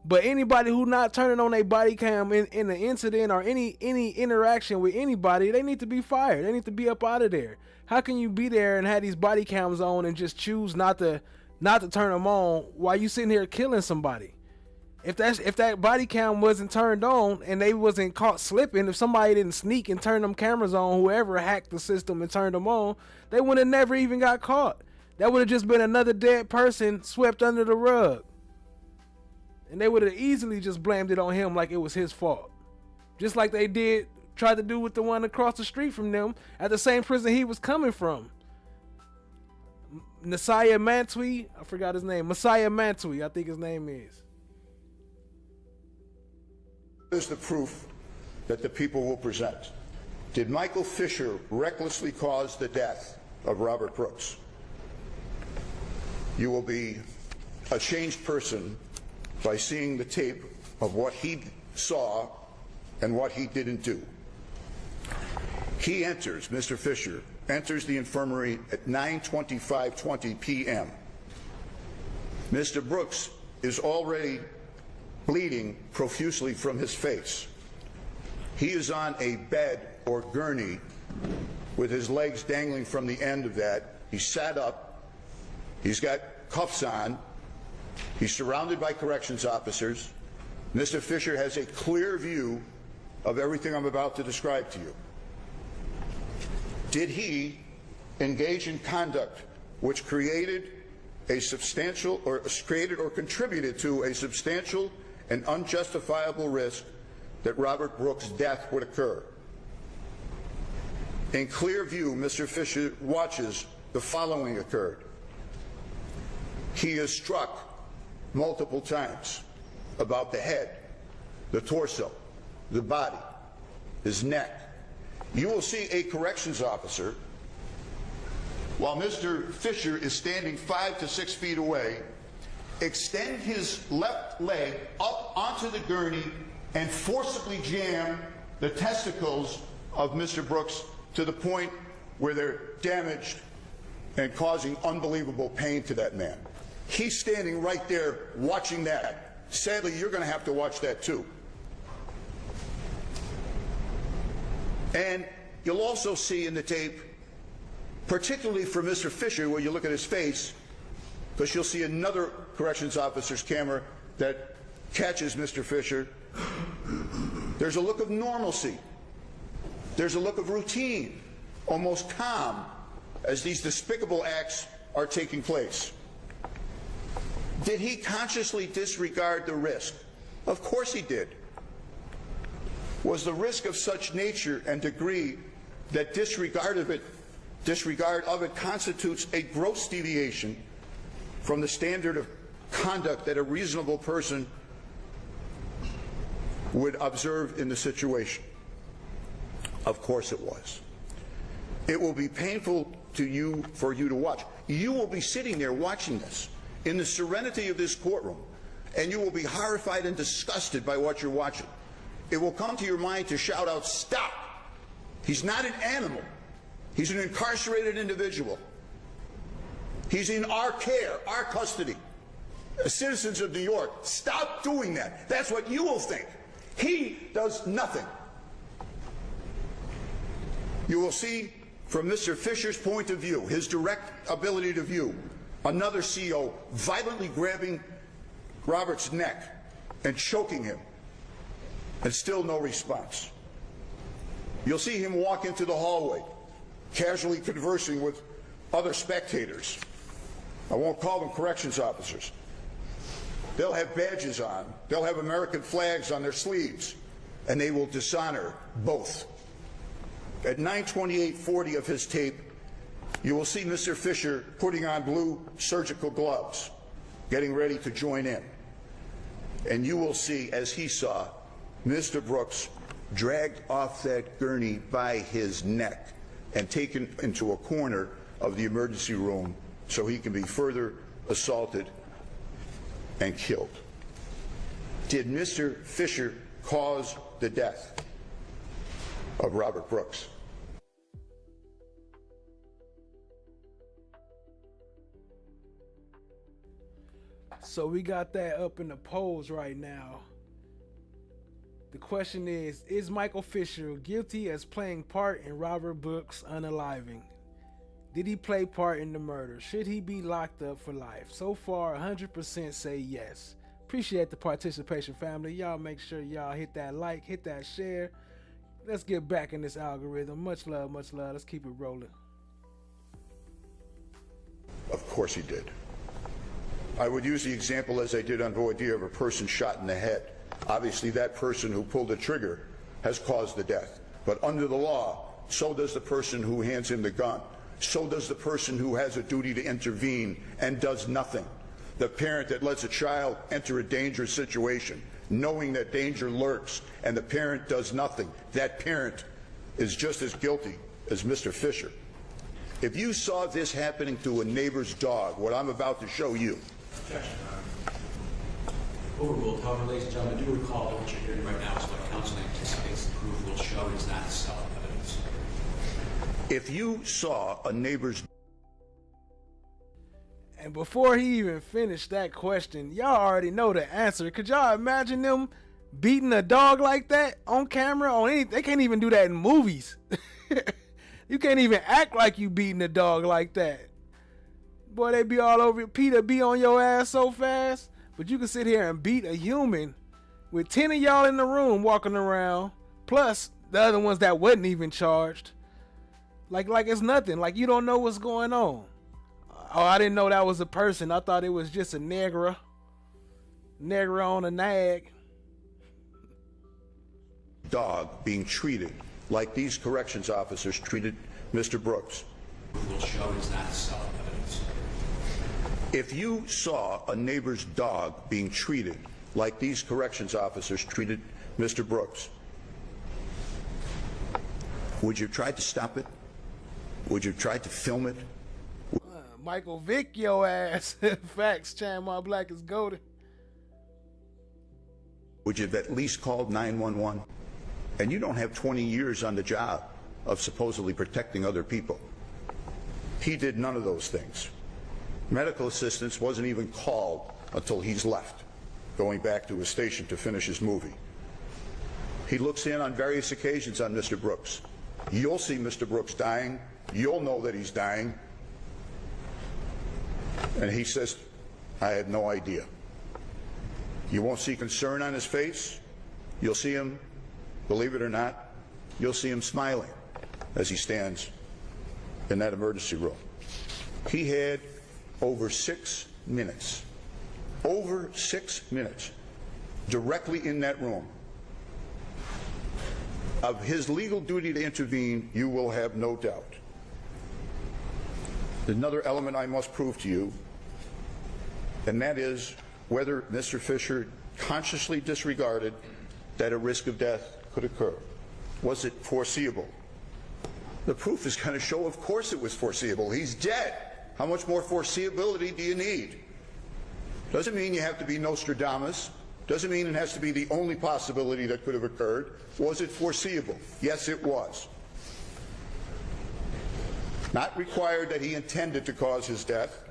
[SPEAKER 15] But anybody who not turning on their body cam in an incident or any interaction with anybody, they need to be fired. They need to be up out of there. How can you be there and have these body cams on and just choose not to turn them on while you sitting here killing somebody? If that body cam wasn't turned on and they wasn't caught slipping, if somebody didn't sneak and turn them cameras on, whoever hacked the system and turned them on, they would have never even got caught. That would have just been another dead person swept under the rug. And they would have easily just blamed it on him like it was his fault. Just like they tried to do with the one across the street from them at the same prison he was coming from. Messiah Mantui, I forgot his name. Messiah Mantui, I think his name is.
[SPEAKER 17] What is the proof that the people will present? Did Michael Fisher recklessly cause the death of Robert Brooks? You will be a changed person by seeing the tape of what he saw and what he didn't do. He enters, Mr. Fisher, enters the infirmary at 9:25:20 p.m. Mr. Brooks is already bleeding profusely from his face. He is on a bed or gurney with his legs dangling from the end of that. He's sat up. He's got cuffs on. He's surrounded by corrections officers. Mr. Fisher has a clear view of everything I'm about to describe to you. Did he engage in conduct which created a substantial or contributed to a substantial and unjustifiable risk that Robert Brooks' death would occur? In clear view, Mr. Fisher watches the following occurred. He is struck multiple times about the head, the torso, the body, his neck. You will see a corrections officer, while Mr. Fisher is standing 5 to 6 feet away, extend his left leg up onto the gurney and forcibly jam the testicles of Mr. Brooks to the point where they're damaged and causing unbelievable pain to that man. He's standing right there watching that. Sadly, you're going to have to watch that too. And you'll also see in the tape, particularly for Mr. Fisher, where you look at his face, because you'll see another corrections officer's camera that catches Mr. Fisher, there's a look of normalcy. There's a look of routine, almost calm, as these despicable acts are taking place. Did he consciously disregard the risk? Of course he did. Was the risk of such nature and degree that disregard of it constitutes a gross deviation from the standard of conduct that a reasonable person would observe in the situation? Of course it was. It will be painful for you to watch. You will be sitting there watching this in the serenity of this courtroom, and you will be horrified and disgusted by what you're watching. It will come to your mind to shout out, "Stop! He's not an animal. He's an incarcerated individual. He's in our care, our custody. As citizens of New York, stop doing that." That's what you will think. He does nothing. You will see from Mr. Fisher's point of view, his direct ability to view, another CO violently grabbing Robert's neck and choking him, and still no response. You'll see him walk into the hallway, casually conversing with other spectators. I won't call them corrections officers. They'll have badges on. They'll have American flags on their sleeves, and they will dishonor both. At 9:28:40 of his tape, you will see Mr. Fisher putting on blue surgical gloves, getting ready to join in. And you will see, as he saw, Mr. Brooks dragged off that gurney by his neck and taken into a corner of the emergency room so he can be further assaulted and killed. Did Mr. Fisher cause the death of Robert Brooks?
[SPEAKER 15] So we got that up in the polls right now. The question is Michael Fisher guilty as playing part in Robert Brooks' unaliving? Did he play part in the murder? Should he be locked up for life? So far, 100% say yes. Appreciate the participation, family. Y'all make sure y'all hit that like, hit that share. Let's get back in this algorithm. Much love, much love. Let's keep it rolling.
[SPEAKER 17] Of course he did. I would use the example, as I did on voir dire, of a person shot in the head. Obviously, that person who pulled the trigger has caused the death. But under the law, so does the person who hands him the gun. So does the person who has a duty to intervene and does nothing. The parent that lets a child enter a dangerous situation, knowing that danger lurks, and the parent does nothing. That parent is just as guilty as Mr. Fisher. If you saw this happening to a neighbor's dog, what I'm about to show you.
[SPEAKER 18] Overruled. However, ladies and gentlemen, do recall that what you're hearing right now is what counsel anticipates the proof will show is not self-evidence.
[SPEAKER 17] If you saw a neighbor's...
[SPEAKER 15] And before he even finished that question, y'all already know the answer. Could y'all imagine them beating a dog like that on camera? On any, they can't even do that in movies. You can't even act like you beating a dog like that. Boy, they be all over. Peter be on your ass so fast. But you can sit here and beat a human with 10 of y'all in the room walking around, plus the other ones that wasn't even charged. Like it's nothing. Like you don't know what's going on. Oh, I didn't know that was a person. I thought it was just a negra. Negra on a nag.
[SPEAKER 17] Dog being treated like these corrections officers treated Mr. Brooks.
[SPEAKER 18] Will show is not self-evidence.
[SPEAKER 17] If you saw a neighbor's dog being treated like these corrections officers treated Mr. Brooks, would you have tried to stop it? Would you have tried to film it?
[SPEAKER 15] Michael Vick, your ass. Facts, Chan Black is goated.
[SPEAKER 17] Would you have at least called 911? And you don't have 20 years on the job of supposedly protecting other people. He did none of those things. Medical assistance wasn't even called until he's left, going back to his station to finish his movie. He looks in on various occasions on Mr. Brooks. You'll see Mr. Brooks dying. You'll know that he's dying. And he says, I had no idea. You won't see concern on his face. You'll see him, believe it or not, you'll see him smiling as he stands in that emergency room. He had over 6 minutes directly in that room. Of his legal duty to intervene, you will have no doubt. Another element I must prove to you, and that is whether Mr. Fisher consciously disregarded that a risk of death could occur. Was it foreseeable? The proof is going to show, of course it was foreseeable. He's dead. How much more foreseeability do you need? Doesn't mean you have to be Nostradamus. Doesn't mean it has to be the only possibility that could have occurred. Was it foreseeable? Yes, it was. Not required that he intended to cause his death.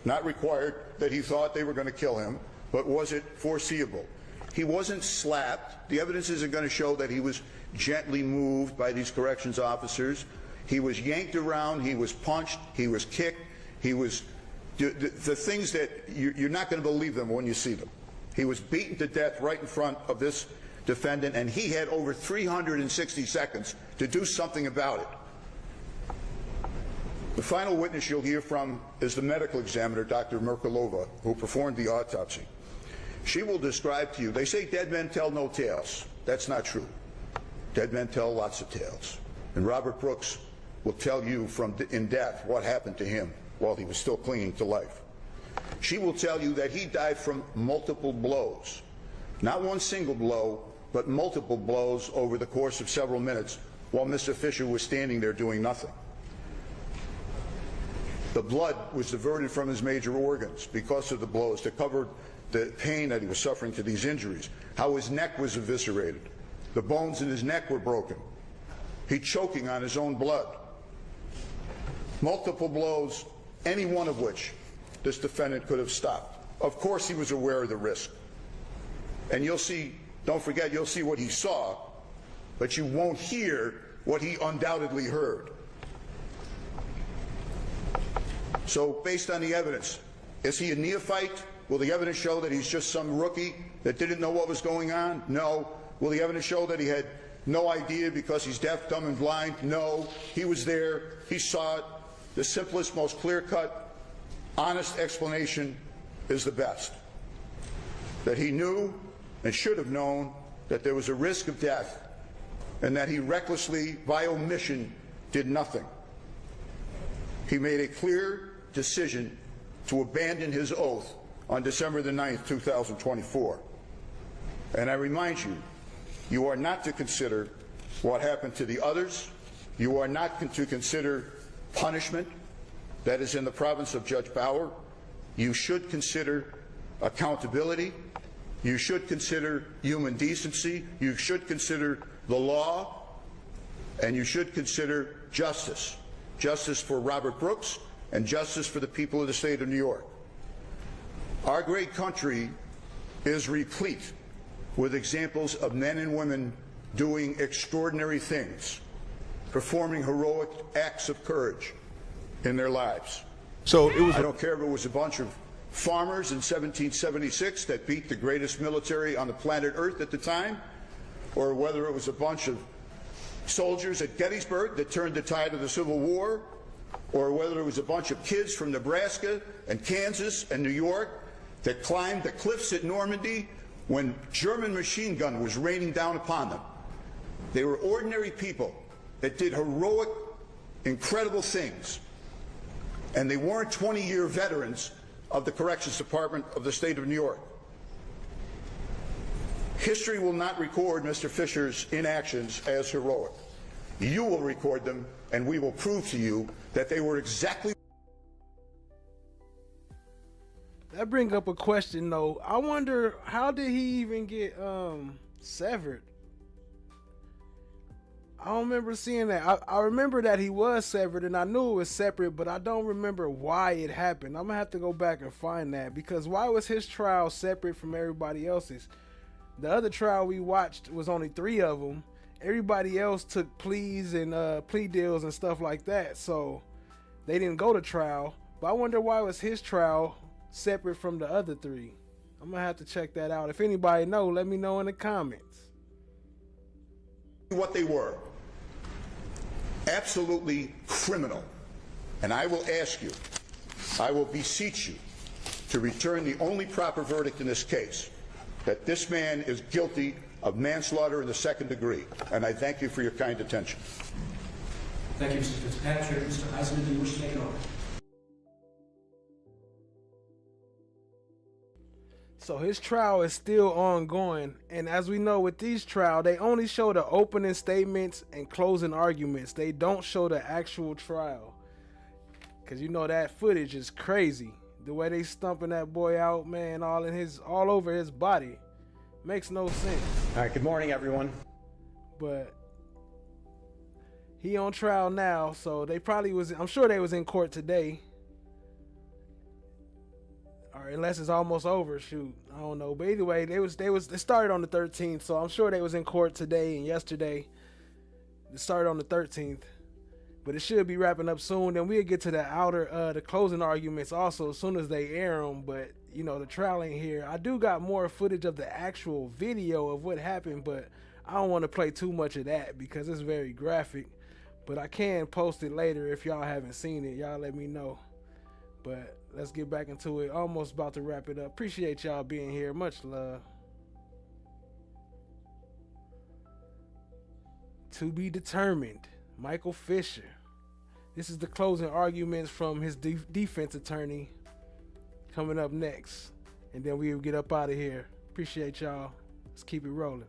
[SPEAKER 17] Not required that he thought they were going to kill him. But was it foreseeable? He wasn't slapped. The evidence isn't going to show that he was gently moved by these corrections officers. He was yanked around. He was punched. He was kicked. He was the things that you're not going to believe them when you see them. He was beaten to death right in front of this defendant, and he had over 360 seconds to do something about it. The final witness you'll hear from is the medical examiner, Dr. Merkulova, who performed the autopsy. She will describe to you, they say dead men tell no tales. That's not true. Dead men tell lots of tales. And Robert Brooks will tell you in death what happened to him while he was still clinging to life. She will tell you that he died from multiple blows. Not one single blow, but multiple blows over the course of several minutes while Mr. Fisher was standing there doing nothing. The blood was diverted from his major organs because of the blows to cover the pain that he was suffering to these injuries. How his neck was eviscerated. The bones in his neck were broken. He choking on his own blood. Multiple blows, any one of which this defendant could have stopped. Of course he was aware of the risk. And you'll see, don't forget, you'll see what he saw, but you won't hear what he undoubtedly heard. So based on the evidence, is he a neophyte? Will the evidence show that he's just some rookie that didn't know what was going on? No. Will the evidence show that he had no idea because he's deaf, dumb, and blind? No. He was there. He saw it. The simplest, most clear-cut, honest explanation is the best. That he knew and should have known that there was a risk of death and that he recklessly, by omission, did nothing. He made a clear decision to abandon his oath on December the 9th, 2024. And I remind you, you are not to consider what happened to the others. You are not to consider punishment that is in the province of Judge Bauer. You should consider accountability. You should consider human decency. You should consider the law. And you should consider justice. Justice for Robert Brooks and justice for the people of the state of New York. Our great country is replete with examples of men and women doing extraordinary things, performing heroic acts of courage in their lives.
[SPEAKER 15] So it was.
[SPEAKER 17] I don't care if it was a bunch of farmers in 1776 that beat the greatest military on the planet Earth at the time, or whether it was a bunch of soldiers at Gettysburg that turned the tide of the Civil War, or whether it was a bunch of kids from Nebraska and Kansas and New York that climbed the cliffs at Normandy when German machine gun was raining down upon them. They were ordinary people that did heroic, incredible things. And they weren't 20-year veterans of the Corrections Department of the state of New York. History will not record Mr. Fisher's inactions as heroic. You will record them, and we will prove to you that they were exactly.
[SPEAKER 15] That brings up a question, though. I wonder, how did he even get severed? I don't remember seeing that. I remember that he was severed, and I knew it was separate, but I don't remember why it happened. I'm going to have to go back and find that, because why was his trial separate from everybody else's? The other trial we watched was only 3 of them. Everybody else took pleas and plea deals and stuff like that, so they didn't go to trial. But I wonder why was his trial separate from the other 3. I'm going to have to check that out. If anybody know, let me know in the comments.
[SPEAKER 17] What they were. Absolutely criminal. And I will ask you, I will beseech you to return the only proper verdict in this case, that this man is guilty of manslaughter in the 2nd degree. And I thank you for your kind attention.
[SPEAKER 18] Thank you, Mr. Fitzpatrick. Mr. Eisman, do you wish to take it over?
[SPEAKER 15] So his trial is still ongoing, and as we know with these trials, they only show the opening statements and closing arguments. They don't show the actual trial, because you know that footage is crazy. The way they stumping that boy out, man, all over his body, makes no sense.
[SPEAKER 19] All right, good morning, everyone.
[SPEAKER 15] But he on trial now, so they probably was. I'm sure they was in court today. Or unless it's almost over, shoot, I don't know. But either way, they started on the 13th, so I'm sure they was in court today and yesterday. It started on the 13th, but it should be wrapping up soon. Then we'll get to the closing arguments also as soon as they air them. But you know, the trial ain't here. I do got more footage of the actual video of what happened, but I don't want to play too much of that because it's very graphic. But I can post it later if y'all haven't seen it. Y'all let me know. But let's get back into it. Almost about to wrap it up. Appreciate y'all being here. Much love. To be determined. Michael Fisher. This is the closing arguments from his defense attorney coming up next. And then we'll get up out of here. Appreciate y'all. Let's keep it rolling.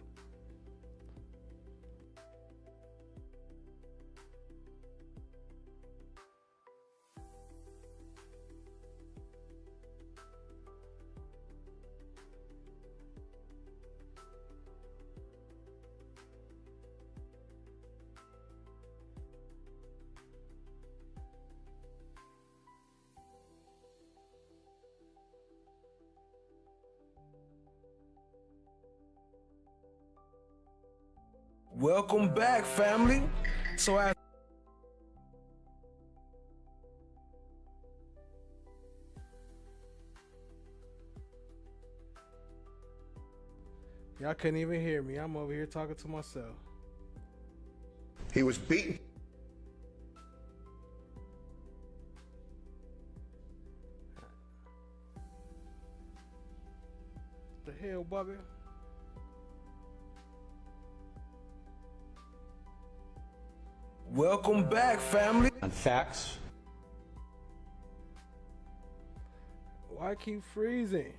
[SPEAKER 1] Welcome back, family. So as
[SPEAKER 15] y'all couldn't even hear me. I'm over here talking to myself.
[SPEAKER 17] He was beaten.
[SPEAKER 15] The hell, Bobby?
[SPEAKER 1] welcome back, family.
[SPEAKER 19] On facts.
[SPEAKER 15] Why keep freezing?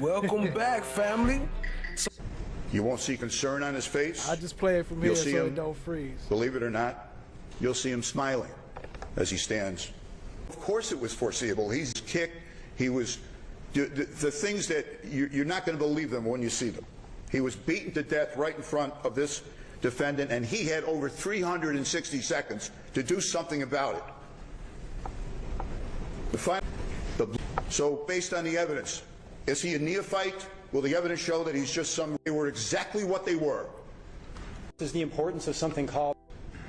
[SPEAKER 1] Welcome back, family.
[SPEAKER 17] You won't see concern on his face.
[SPEAKER 15] I just play it from here so it don't freeze.
[SPEAKER 17] Believe it or not, you'll see him smiling. as he stands. Of course it was foreseeable. He's kicked. He was the things that you're not going to believe them when you see them. He was beaten to death right in front of this defendant, and he had over 360 seconds to do something about it. So based on the evidence, is he a neophyte? Will the evidence show that he's just some? They were exactly what they were.
[SPEAKER 20] This is the importance of something called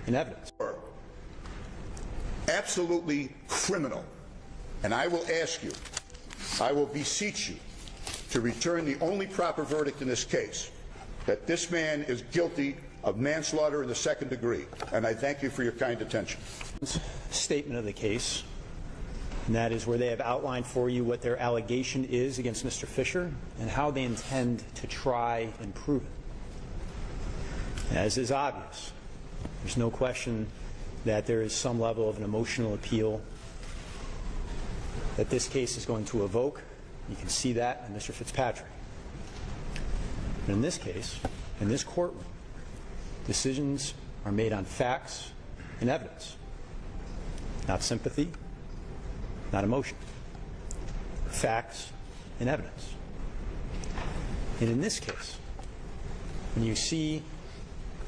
[SPEAKER 20] an evidence.
[SPEAKER 17] Absolutely criminal. And I will ask you, I will beseech you to return the only proper verdict in this case, that this man is guilty of manslaughter in the second degree. And I thank you for your kind attention.
[SPEAKER 20] Statement of the case, and that is where they have outlined for you what their allegation is against Mr. Fisher and how they intend to try and prove it. As is obvious, there's no question that there is some level of an emotional appeal that this case is going to evoke. You can see that in Mr. Fitzpatrick. But in this case, in this courtroom, decisions are made on facts and evidence, not sympathy, not emotion. Facts and evidence. And in this case, when you see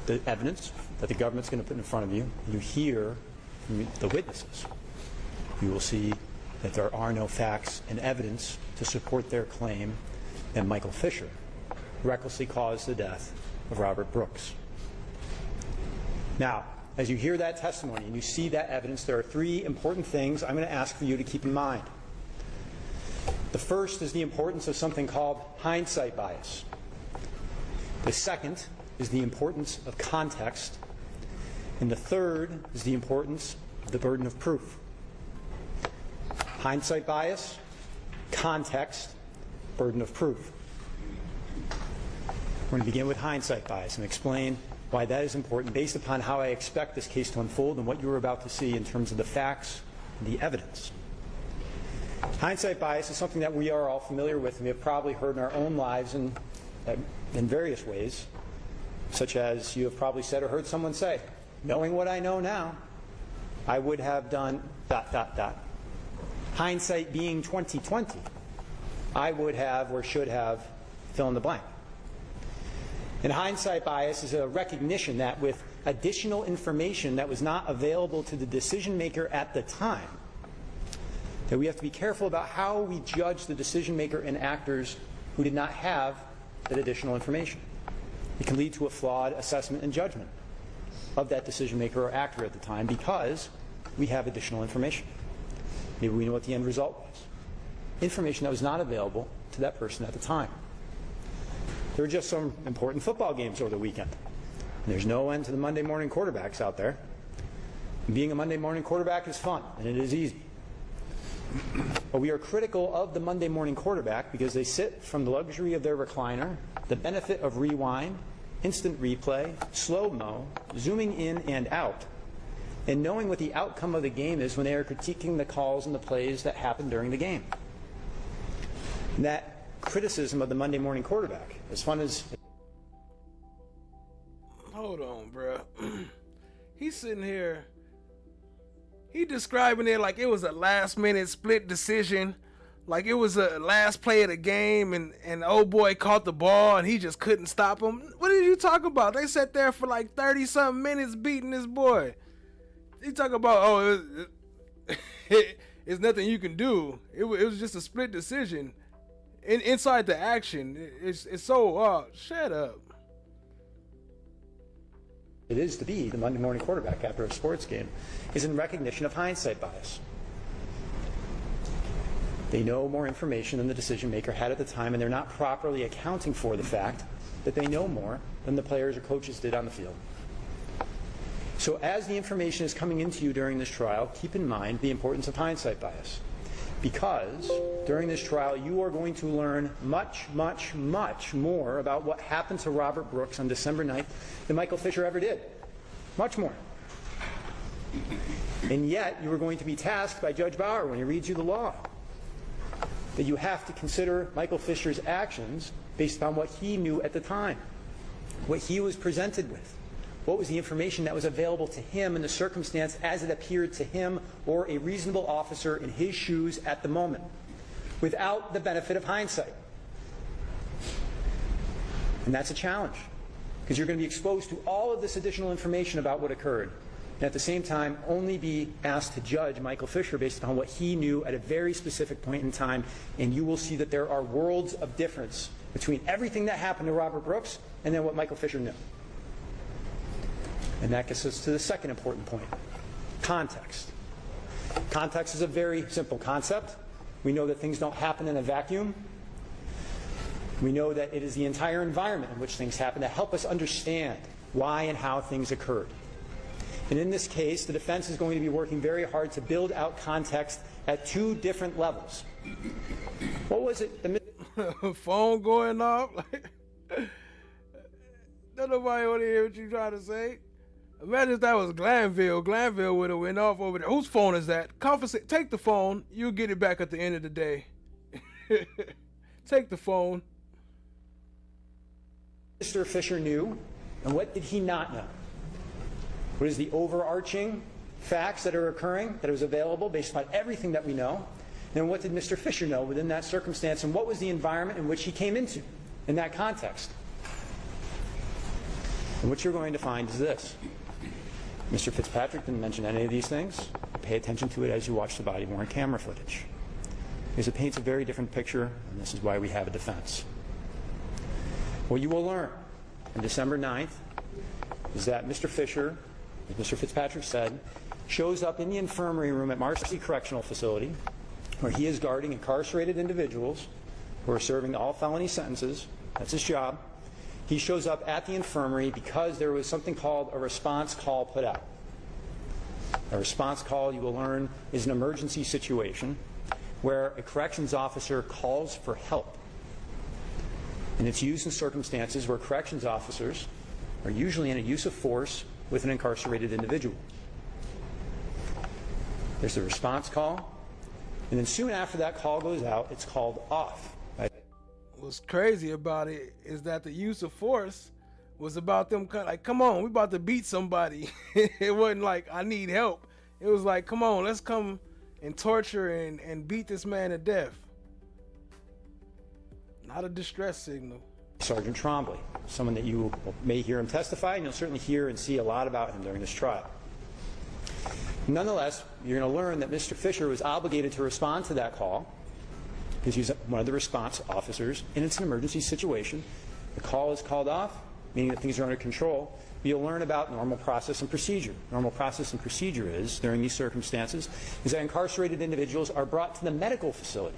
[SPEAKER 20] the evidence that the government's going to put in front of you, you hear from the witnesses, you will see that there are no facts and evidence to support their claim that Michael Fisher recklessly caused the death of Robert Brooks. Now, as you hear that testimony and you see that evidence, there are three important things I'm going to ask for you to keep in mind. The first is the importance of something called hindsight bias. The second is the importance of context. And the third is the importance of the burden of proof. Hindsight bias, context, burden of proof. We're going to begin with hindsight bias and explain why that is important based upon how I expect this case to unfold and what you're about to see in terms of the facts and the evidence. Hindsight bias is something that we are all familiar with and we have probably heard in our own lives in various ways, such as you have probably said or heard someone say, knowing what I know now, I would have done ... Hindsight being 20/20, I would have or should have fill in the blank. And hindsight bias is a recognition that with additional information that was not available to the decision maker at the time, that we have to be careful about how we judge the decision maker and actors who did not have that additional information. It can lead to a flawed assessment and judgment of that decision maker or actor at the time because we have additional information. Maybe we know what the end result was. Information that was not available to that person at the time. There were just some important football games over the weekend. And there's no end to the Monday morning quarterbacks out there. And being a Monday morning quarterback is fun, and it is easy. But we are critical of the Monday morning quarterback because they sit from the luxury of their recliner, the benefit of rewind, instant replay, slow-mo, zooming in and out, and knowing what the outcome of the game is when they are critiquing the calls and the plays that happened during the game. And that criticism of the Monday morning quarterback, as fun as...
[SPEAKER 15] Hold on, bro. He's sitting here. He describing it like it was a last-minute split decision, like it was a last play of the game, and old boy caught the ball and he just couldn't stop him. What did you talk about? They sat there for like 30-something minutes beating this boy. He talk about, it's nothing you can do. It was just a split decision. Inside the action, it's so, shut up.
[SPEAKER 20] It is to be the Monday morning quarterback after a sports game is in recognition of hindsight bias. They know more information than the decision maker had at the time, and they're not properly accounting for the fact that they know more than the players or coaches did on the field. So as the information is coming into you during this trial, keep in mind the importance of hindsight bias. Because during this trial, you are going to learn much, much, much more about what happened to Robert Brooks on December 9th than Michael Fisher ever did. Much more. And yet, you are going to be tasked by Judge Bauer when he reads you the law that you have to consider Michael Fisher's actions based upon what he knew at the time, what he was presented with. What was the information that was available to him in the circumstance as it appeared to him or a reasonable officer in his shoes at the moment, without the benefit of hindsight. And that's a challenge, because you're going to be exposed to all of this additional information about what occurred, and at the same time only be asked to judge Michael Fisher based upon what he knew at a very specific point in time, and you will see that there are worlds of difference between everything that happened to Robert Brooks and then what Michael Fisher knew. And that gets us to the second important point, context. Context is a very simple concept. We know that things don't happen in a vacuum. We know that it is the entire environment in which things happen that help us understand why and how things occurred. And in this case, the defense is going to be working very hard to build out context at two different levels. What was it? The
[SPEAKER 15] phone going off? Don't nobody want to hear what you trying to say. Imagine if that was Glanville. Glanville would have went off over there. Whose phone is that? Take the phone. You'll get it back at the end of the day. Take the phone.
[SPEAKER 20] Mr. Fisher knew, and what did he not know? What is the overarching facts that are occurring, that was available based upon everything that we know? And what did Mr. Fisher know within that circumstance, and what was the environment in which he came into in that context? And what you're going to find is this. Mr. Fitzpatrick didn't mention any of these things. Pay attention to it as you watch the body-worn camera footage, because it paints a very different picture, and this is why we have a defense. What you will learn on December 9th is that Mr. Fisher, as Mr. Fitzpatrick said, shows up in the infirmary room at MARCY Correctional Facility, where he is guarding incarcerated individuals who are serving all felony sentences. That's his job. He shows up at the infirmary because there was something called a response call put out. A response call, you will learn, is an emergency situation where a corrections officer calls for help. And it's used in circumstances where corrections officers are usually in a use of force with an incarcerated individual. There's a response call, and then soon after that call goes out, it's called off.
[SPEAKER 15] What's crazy about it is that the use of force was about them like, come on, we about to beat somebody. It wasn't like, I need help. It was like, come on, let's come and torture and beat this man to death. Not a distress signal.
[SPEAKER 20] Sergeant Trombley, someone that you may hear him testify, and you'll certainly hear and see a lot about him during this trial. Nonetheless, you're going to learn that Mr. Fisher was obligated to respond to that call, because he's one of the response officers, and it's an emergency situation. The call is called off, meaning that things are under control. You'll learn about normal process and procedure. Normal process and procedure is, during these circumstances, is that incarcerated individuals are brought to the medical facility.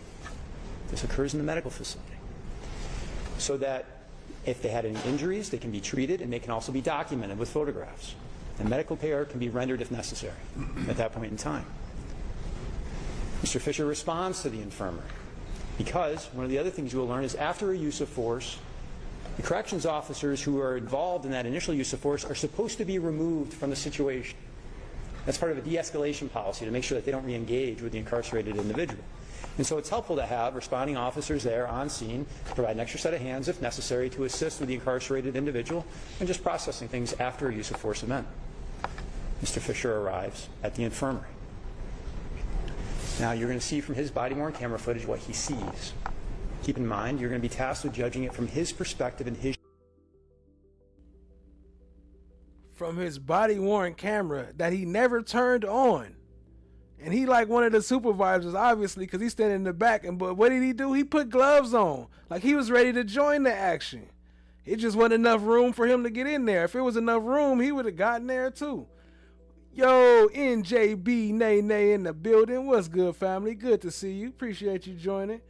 [SPEAKER 20] This occurs in the medical facility, so that if they had any injuries, they can be treated, and they can also be documented with photographs. And medical care can be rendered if necessary at that point in time. Mr. Fisher responds to the infirmary, because one of the other things you will learn is after a use of force, the corrections officers who are involved in that initial use of force are supposed to be removed from the situation. That's part of a de-escalation policy to make sure that they don't re-engage with the incarcerated individual. And so it's helpful to have responding officers there on scene to provide an extra set of hands if necessary to assist with the incarcerated individual and just processing things after a use of force event. Mr. Fisher arrives at the infirmary. Now you're going to see from his body-worn camera footage what he sees. Keep in mind, you're going to be tasked with judging it from his perspective and his...
[SPEAKER 15] From his body-worn camera that he never turned on. And he like one of the supervisors, obviously, because he's standing in the back. But what did he do? He put gloves on. Like he was ready to join the action. It just wasn't enough room for him to get in there. If it was enough room, he would have gotten there too. Yo, NJB Nay in the building. What's good, family? Good to see you. Appreciate you joining.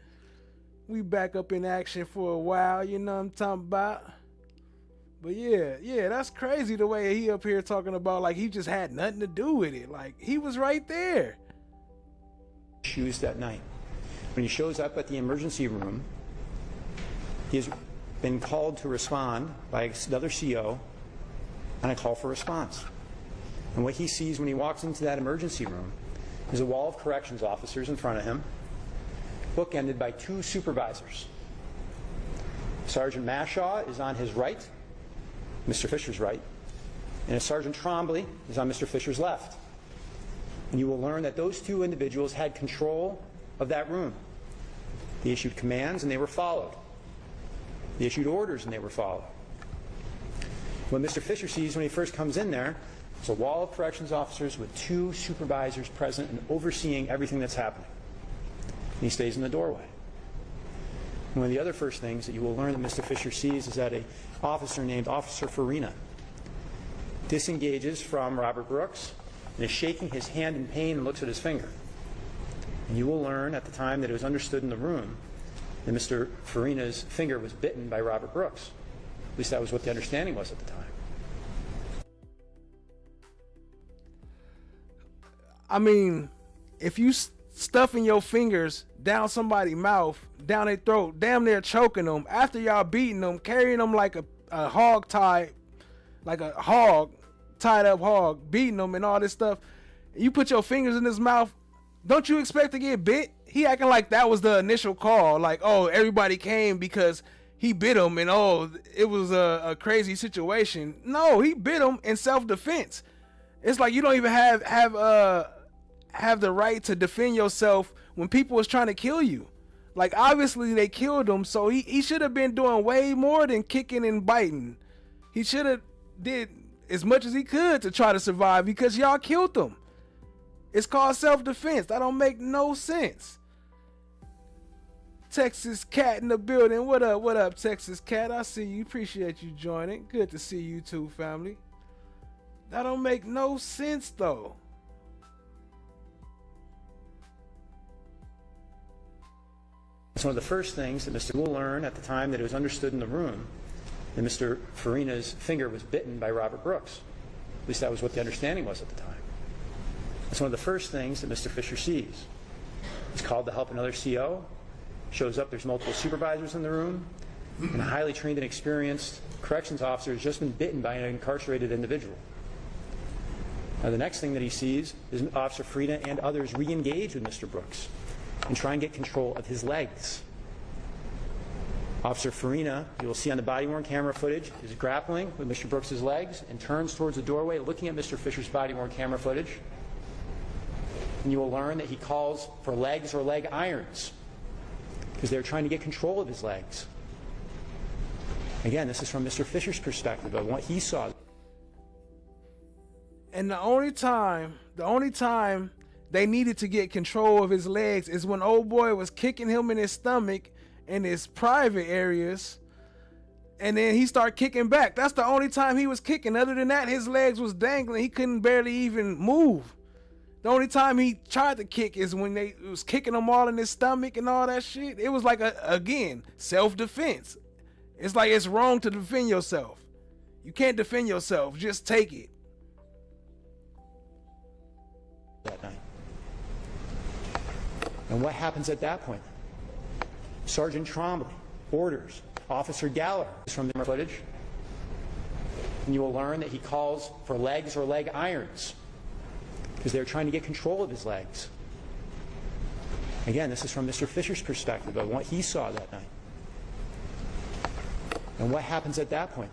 [SPEAKER 15] We back up in action for a while, you know what I'm talking about? But yeah, that's crazy the way he up here talking about like he just had nothing to do with it. Like he was right there.
[SPEAKER 20] Shoes that night. When he shows up at the emergency room, he has been called to respond by another CO on a call for response. And what he sees when he walks into that emergency room is a wall of corrections officers in front of him, bookended by two supervisors. Sergeant Mashaw is on his right, Mr. Fisher's right, and Sergeant Trombley is on Mr. Fisher's left. And you will learn that those two individuals had control of that room. They issued commands and they were followed. They issued orders and they were followed. What Mr. Fisher sees when he first comes in there is a wall of corrections officers with two supervisors present and overseeing everything that's happening. And he stays in the doorway. And one of the other first things that you will learn that Mr. Fisher sees is that an officer named Officer Farina disengages from Robert Brooks and is shaking his hand in pain and looks at his finger. And you will learn at the time that it was understood in the room that Mr. Farina's finger was bitten by Robert Brooks. At least that was what the understanding was at the time.
[SPEAKER 15] I mean, if you stuffing your fingers down somebody's mouth, down their throat, damn near choking them, after y'all beating them, carrying them like a hog tied, like a hog, tied up hog, beating them and all this stuff, you put your fingers in his mouth, don't you expect to get bit? He acting like that was the initial call, like, oh, everybody came because he bit him and oh, it was a crazy situation. No, he bit him in self-defense. It's like you don't even have the right to defend yourself when people was trying to kill you. Like, obviously they killed him, so he should have been doing way more than kicking and biting. He should have did as much as he could to try to survive because y'all killed him. It's called self-defense. That don't make no sense. Texas Cat in the building. What up, Texas Cat? I see you. Appreciate you joining. Good to see you too, family. That don't make no sense, though.
[SPEAKER 20] It's one of the first things that Mr. will learn at the time that it was understood in the room that Mr. Farina's finger was bitten by Robert Brooks. At least that was what the understanding was at the time. It's one of the first things that Mr. Fisher sees. He's called to help another CO. Shows up, there's multiple supervisors in the room, and a highly trained and experienced corrections officer has just been bitten by an incarcerated individual. Now, the next thing that he sees is Officer Farina and others re-engage with Mr. Brooks and try and get control of his legs. Officer Farina, you will see on the body-worn camera footage, is grappling with Mr. Brooks' legs and turns towards the doorway looking at Mr. Fisher's body-worn camera footage. And you will learn that he calls for legs or leg irons because they're trying to get control of his legs. Again, this is from Mr. Fisher's perspective of what he saw.
[SPEAKER 15] And the only time they needed to get control of his legs is when old boy was kicking him in his stomach in his private areas, and then he started kicking back. That's the only time he was kicking. Other than that, his legs was dangling. He couldn't barely even move. The only time he tried to kick is when they was kicking him all in his stomach and all that shit. It was like, again, self-defense. It's like it's wrong to defend yourself. You can't defend yourself. Just take it.
[SPEAKER 20] That night. And what happens at that point? Sergeant Trombley orders Officer Gallagher from the footage, and you will learn that he calls for legs or leg irons because they're trying to get control of his legs. Again, this is from Mr. Fisher's perspective of what he saw that night. And what happens at that point?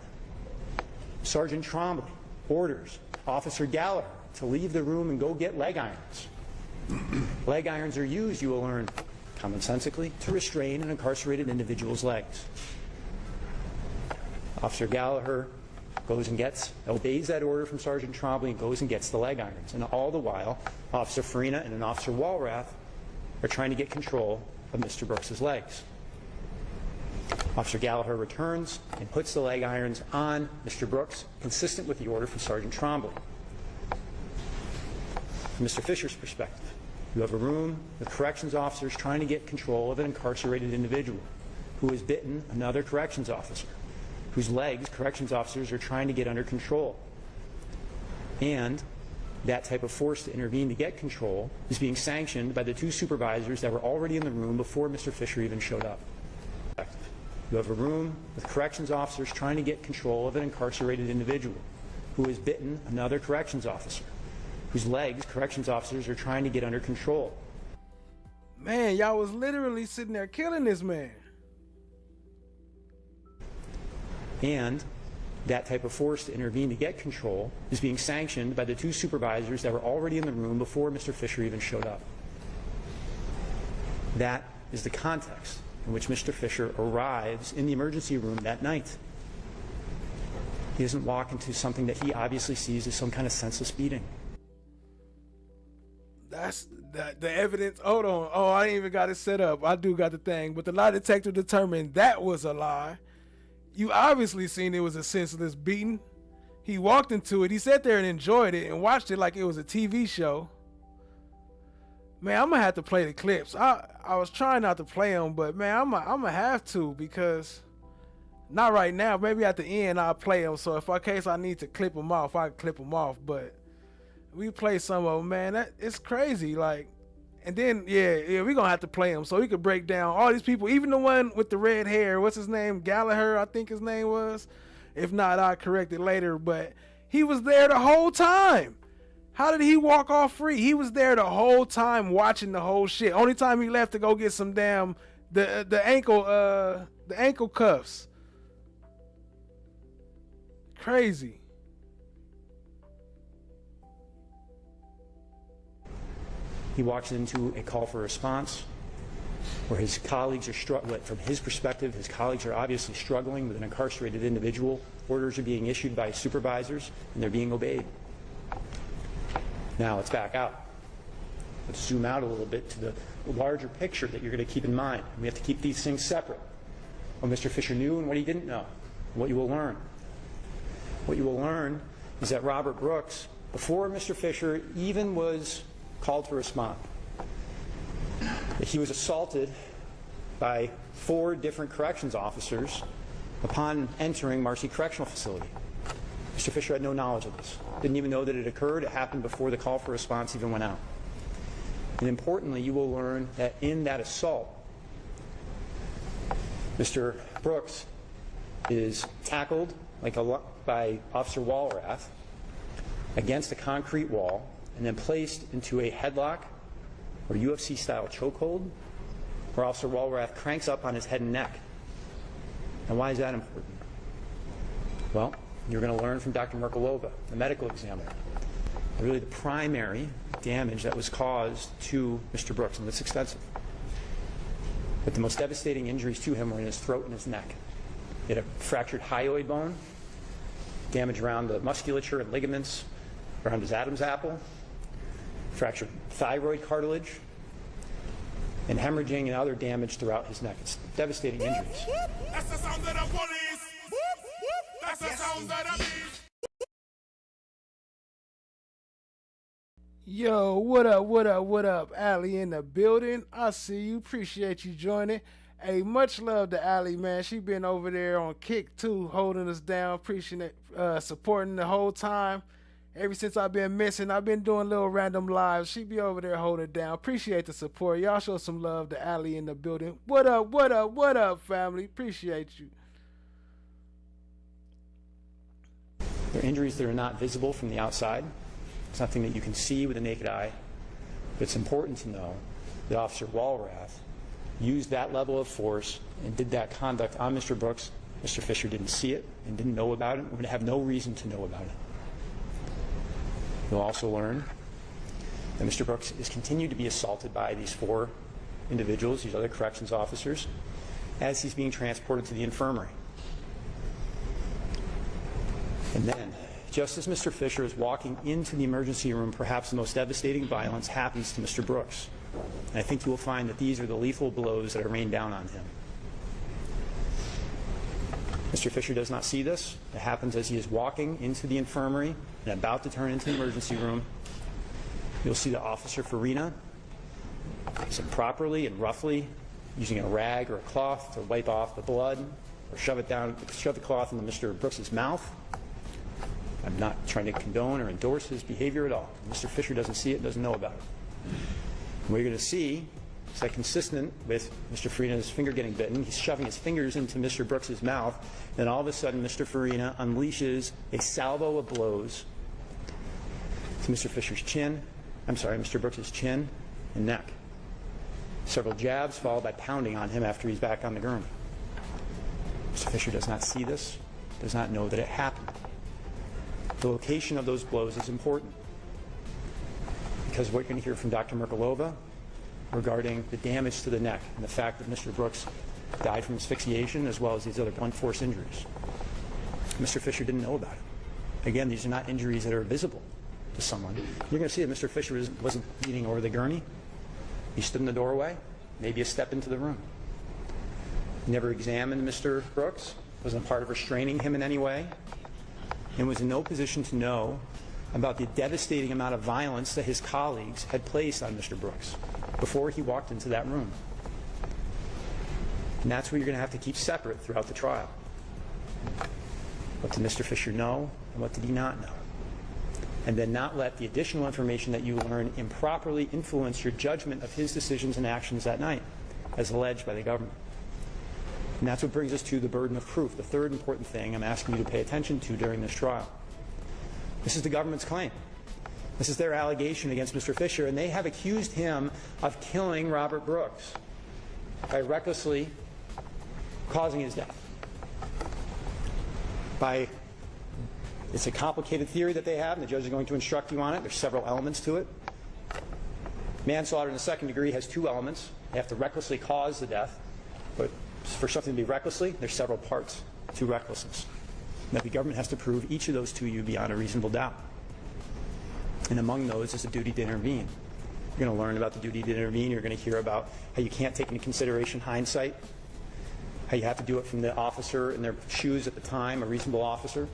[SPEAKER 20] Sergeant Trombley orders Officer Gallagher to leave the room and go get leg irons. Leg irons are used, you will learn, commonsensically, to restrain an incarcerated individual's legs. Officer Gallagher goes and obeys that order from Sergeant Trombley and goes and gets the leg irons. And all the while, Officer Farina and an Officer Walrath are trying to get control of Mr. Brooks' legs. Officer Gallagher returns and puts the leg irons on Mr. Brooks, consistent with the order from Sergeant Trombley. From Mr. Fisher's perspective, you have a room with corrections officers trying to get control of an incarcerated individual who has bitten another corrections officer, whose legs corrections officers are trying to get under control. And that type of force to intervene to get control is being sanctioned by the two supervisors that were already in the room before Mr. Fisher even showed up. You have a room with corrections officers trying to get control of an incarcerated individual who has bitten another corrections officer, whose legs corrections officers are trying to get under control.
[SPEAKER 15] Man, y'all was literally sitting there killing this man.
[SPEAKER 20] And that type of force to intervene to get control is being sanctioned by the two supervisors that were already in the room before Mr. Fisher even showed up. That is the context in which Mr. Fisher arrives in the emergency room that night. He doesn't walk into something that he obviously sees as some kind of senseless beating.
[SPEAKER 15] That's the evidence. Hold on. Oh, I ain't even got it set up. I do got the thing. But the lie detector determined that was a lie. You obviously seen it was a senseless beating. He walked into it. He sat there and enjoyed it and watched it like it was a TV show. Man, I'm going to have to play the clips. I was trying not to play them, but man, I'm going to have to, because not right now. Maybe at the end I'll play them. So if in case I need to clip them off, I can clip them off. But we play some of them, man. It's crazy. Like, and then, yeah, we're going to have to play them so we could break down all these people, even the one with the red hair. What's his name? Gallagher, I think his name was. If not, I'll correct it later. But he was there the whole time. How did he walk off free? He was there the whole time watching the whole shit. Only time he left to go get some damn the ankle cuffs. Crazy.
[SPEAKER 20] He walks into a call for response where his colleagues are struggling. From his perspective, his colleagues are obviously struggling with an incarcerated individual. Orders are being issued by supervisors, and they're being obeyed. Now let's back out. Let's zoom out a little bit to the larger picture that you're going to keep in mind. We have to keep these things separate. What Mr. Fisher knew and what he didn't know. What you will learn. What you will learn is that Robert Brooks, before Mr. Fisher even was called to respond, that he was assaulted by 4 different corrections officers upon entering MARCY Correctional Facility. Mr. Fisher had no knowledge of this. Didn't even know that it occurred. It happened before the call for response even went out. And importantly, you will learn that in that assault, Mr. Brooks is tackled by Officer Walrath against a concrete wall and then placed into a headlock or UFC-style chokehold where Officer Walrath cranks up on his head and neck. And why is that important? Well, you're going to learn from Dr. Merkulova, the medical examiner, really the primary damage that was caused to Mr. Brooks, and it's extensive. But the most devastating injuries to him were in his throat and his neck. He had a fractured hyoid bone, damage around the musculature and ligaments around his Adam's apple, fractured thyroid cartilage, and hemorrhaging and other damage throughout his neck. It's devastating injuries.
[SPEAKER 21] That's the sound of the police. That's the sound of the beast.
[SPEAKER 15] Yo, what up, what up, what up? Allie in the building. I see you. Appreciate you joining. Hey, much love to Allie, man. She been over there on Kick, too, holding us down, appreciating it, supporting the whole time. Ever since I've been missing, I've been doing little random lives. She be over there holding it down. Appreciate the support. Y'all show some love to Allie in the building. What up, what up, what up, family? Appreciate you.
[SPEAKER 20] They're injuries that are not visible from the outside. It's nothing that you can see with the naked eye. But it's important to know that Officer Walrath used that level of force and did that conduct on Mr. Brooks. Mr. Fisher didn't see it and didn't know about it. We're going to have no reason to know about it. You'll also learn that Mr. Brooks is continued to be assaulted by these 4 individuals, these other corrections officers, as he's being transported to the infirmary. And then, just as Mr. Fisher is walking into the emergency room, perhaps the most devastating violence happens to Mr. Brooks. And I think you will find that these are the lethal blows that are rained down on him. Mr. Fisher does not see this. It happens as he is walking into the infirmary and about to turn into the emergency room. You'll see that Officer Farina is properly and roughly using a rag or a cloth to wipe off the blood or shove the cloth into Mr. Brooks's mouth. I'm not trying to condone or endorse his behavior at all. Mr. Fisher doesn't see it, doesn't know about it. And what you're going to see is that consistent with Mr. Farina's finger getting bitten, he's shoving his fingers into Mr. Brooks's mouth, then all of a sudden Mr. Farina unleashes a salvo of blows to Mr. Brooks's chin and neck. Several jabs followed by pounding on him after he's back on the gurney. Mr. Fisher does not see this, does not know that it happened. The location of those blows is important because what you're going to hear from Dr. Merkelova regarding the damage to the neck and the fact that Mr. Brooks died from asphyxiation as well as these other blunt force injuries. Mr. Fisher didn't know about it. Again, these are not injuries that are visible to someone. You're going to see that Mr. Fisher wasn't leaning over the gurney. He stood in the doorway, maybe a step into the room. He never examined Mr. Brooks, wasn't a part of restraining him in any way, and was in no position to know about the devastating amount of violence that his colleagues had placed on Mr. Brooks before he walked into that room. And that's what you're going to have to keep separate throughout the trial. What did Mr. Fisher know, and what did he not know? And then not let the additional information that you learn improperly influence your judgment of his decisions and actions that night, as alleged by the government. And that's what brings us to the burden of proof, the third important thing I'm asking you to pay attention to during this trial. This is the government's claim. This is their allegation against Mr. Fisher, and they have accused him of killing Robert Brooks by recklessly causing his death. It's a complicated theory that they have, and the judge is going to instruct you on it. There's several elements to it. Manslaughter in the second degree has two elements. They have to recklessly cause the death, but for something to be recklessly, there's several parts to recklessness. Now, the government has to prove each of those to you beyond a reasonable doubt. And among those is a duty to intervene. You're going to learn about the duty to intervene. You're going to hear about how you can't take into consideration hindsight, how you have to do it from the officer in their shoes at the time, a reasonable officer.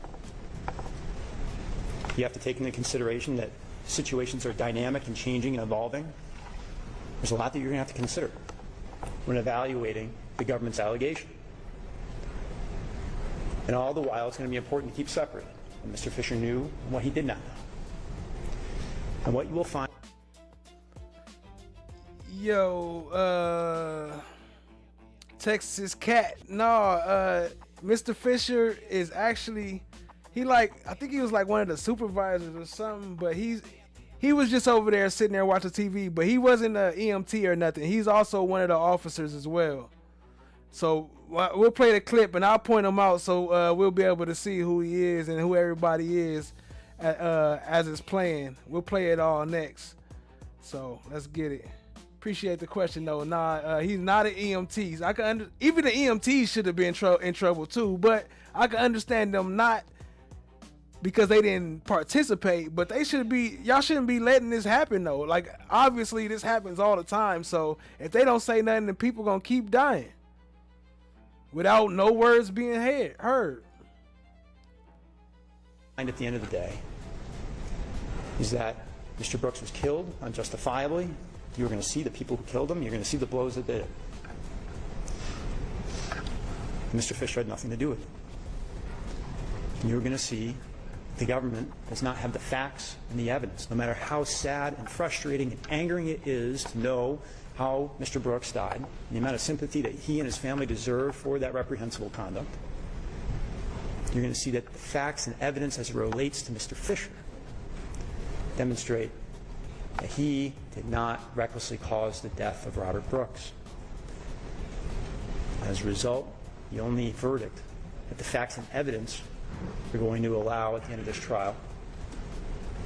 [SPEAKER 20] You have to take into consideration that situations are dynamic and changing and evolving. There's a lot that you're going to have to consider when evaluating the government's allegation. And all the while, it's going to be important to keep separate what Mr. Fisher knew and what he did not know. And what you will find...
[SPEAKER 15] Texas Cat. No, Mr. Fisher is actually, I think he was like one of the supervisors or something, but he was just over there sitting there watching TV, but he wasn't an EMT or nothing. He's also one of the officers as well. So we'll play the clip and I'll point him out so we'll be able to see who he is and who everybody is as it's playing. We'll play it all next. So let's get it. Appreciate the question though. Nah, he's not an EMT. Even the EMTs should have been in trouble too, but I can understand them not because they didn't participate, but y'all shouldn't be letting this happen though. Like, obviously this happens all the time, so if they don't say nothing, then people gonna keep dying without no words being heard.
[SPEAKER 20] At the end of the day is that Mr. Brooks was killed unjustifiably. You're going to see the people who killed him. You're going to see the blows that did it. Mr. Fisher had nothing to do with it. And you're going to see the government does not have the facts and the evidence, no matter how sad and frustrating and angering it is to know how Mr. Brooks died, and the amount of sympathy that he and his family deserve for that reprehensible conduct. You're going to see that the facts and evidence as it relates to Mr. Fisher demonstrate that he did not recklessly cause the death of Robert Brooks. As a result, the only verdict that the facts and evidence are going to allow at the end of this trial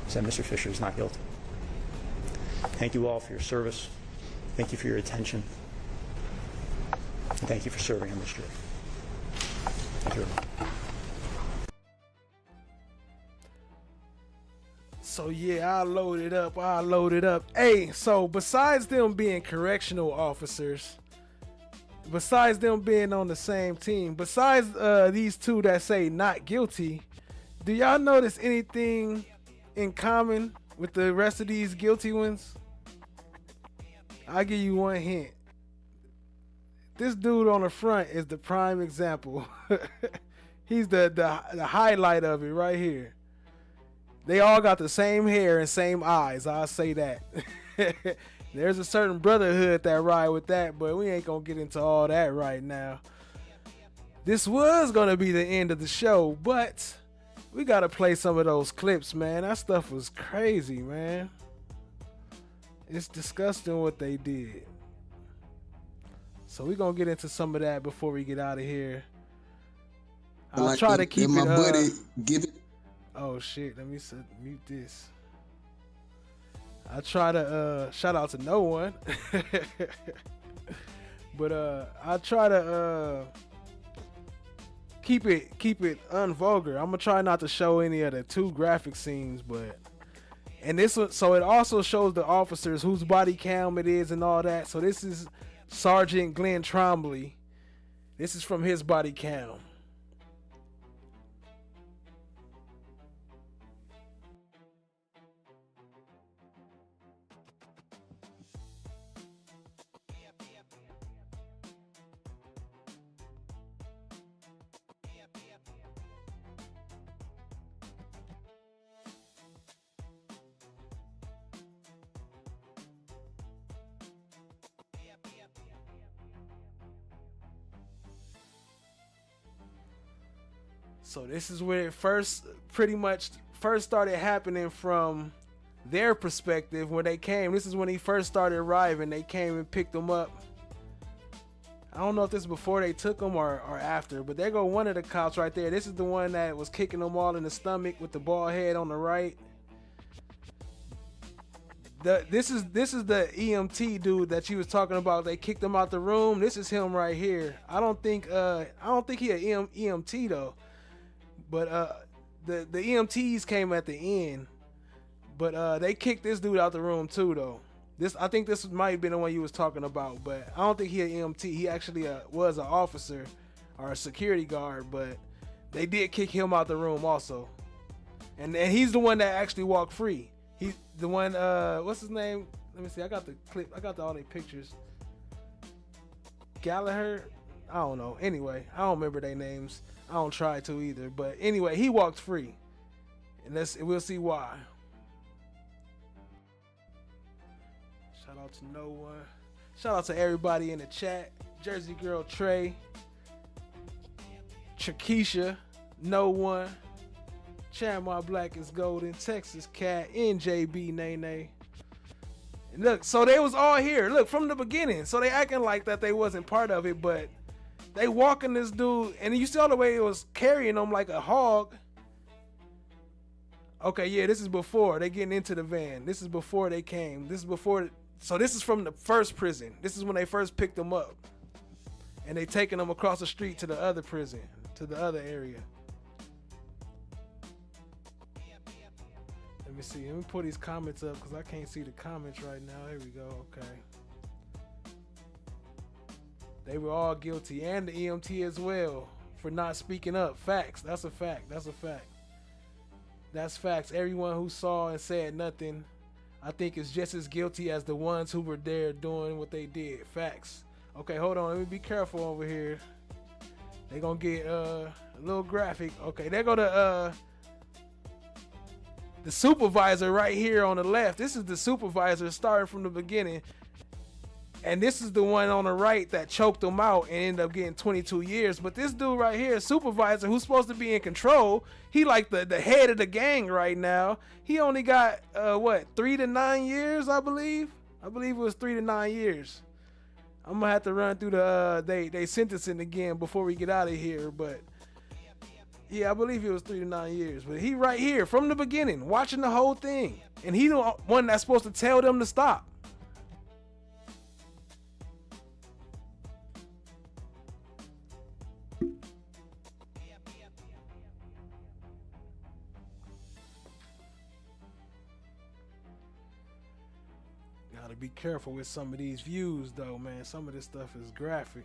[SPEAKER 20] is that Mr. Fisher is not guilty. Thank you all for your service. Thank you for your attention. And thank you for serving on this jury. Thank you, everyone.
[SPEAKER 15] So yeah, I loaded up. Hey, so besides them being correctional officers, besides them being on the same team, besides these two that say not guilty, do y'all notice anything in common with the rest of these guilty ones? I'll give you one hint. This dude on the front is the prime example. He's the highlight of it right here. They all got the same hair and same eyes, I'll say that. There's a certain brotherhood that ride with that, but we ain't gonna get into all that right now. This was gonna be the end of the show, but we gotta play some of those clips, man. That stuff was crazy, man. It's disgusting what they did. So we're gonna get into some of that before we get out of here. I'll try to keep it.
[SPEAKER 3] Buddy, give it.
[SPEAKER 15] Oh shit! Let me mute this. I try to shout out to no one, but I try to keep it unvulgar. I'm gonna try not to show any of the too graphic scenes, but this one, so it also shows the officers whose body cam it is and all that. So this is Sergeant Glenn Trombley. This is from his body cam. So this is where it first started happening from their perspective when they came. This is when he first started arriving. They came and picked him up. I don't know if this is before they took him or after, but there go one of the cops right there. This is the one that was kicking them all in the stomach with the bald head on the right. This is the EMT dude that you was talking about. They kicked him out the room. This is him right here. I don't think he a EMT though. But the EMTs came at the end, but they kicked this dude out the room too though. I think this might have been the one you was talking about, but I don't think he an EMT. He actually was an officer or a security guard, but they did kick him out the room also. And he's the one that actually walked free. He's the one. What's his name? Let me see. I got the clip. I got all the pictures. Gallagher. I don't know. Anyway, I don't remember their names. I don't try to either, but anyway, he walked free, and we'll see why. Shout out to no one. Shout out to everybody in the chat. Jersey Girl Trey, Chakisha, no one, Chandma Black is Golden, Texas Cat, NJB Nene. And look, so they was all here. Look, from the beginning. So they acting like that they wasn't part of it, but they walking this dude, and you see all the way it was carrying him like a hog. Okay, yeah, this is before they getting into the van. This is before they came. This is before. So this is from the first prison. This is when they first picked them up, and they taking them across the street to the other prison, to the other area. Let me see. Let me pull these comments up because I can't see the comments right now. Here we go. Okay. They were all guilty, and the EMT as well, for not speaking up. Facts. That's a fact. That's a fact. That's facts. Everyone who saw and said nothing, I think, is just as guilty as the ones who were there doing what they did. Facts. Okay, hold on. Let me be careful over here. They gonna get a little graphic. Okay, there go the supervisor right here on the left. This is the supervisor starting from the beginning. And this is the one on the right that choked him out and ended up getting 22 years. But this dude right here, supervisor, who's supposed to be in control, he like the head of the gang right now. He only got, 3 to 9 years, I believe? I believe it was 3 to 9 years. I'm going to have to run through they sentencing again before we get out of here. But, yeah, I believe it was 3 to 9 years. But he right here from the beginning, watching the whole thing. And he the one that's supposed to tell them to stop. Be careful with some of these views though, man. Some of this stuff is graphic.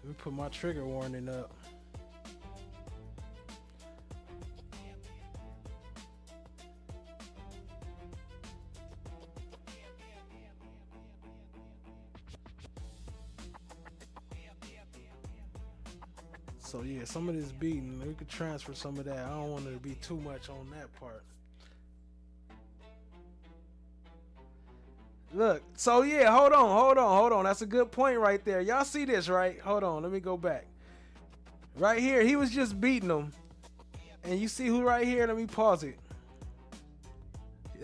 [SPEAKER 15] Let me put my trigger warning up. So yeah, some of this beating, we could transfer some of that. I don't want it to be too much on that part. Look, so yeah, hold on. That's a good point right there. Y'all see this, right? Hold on, let me go back. Right here, he was just beating them. And you see who right here? Let me pause it.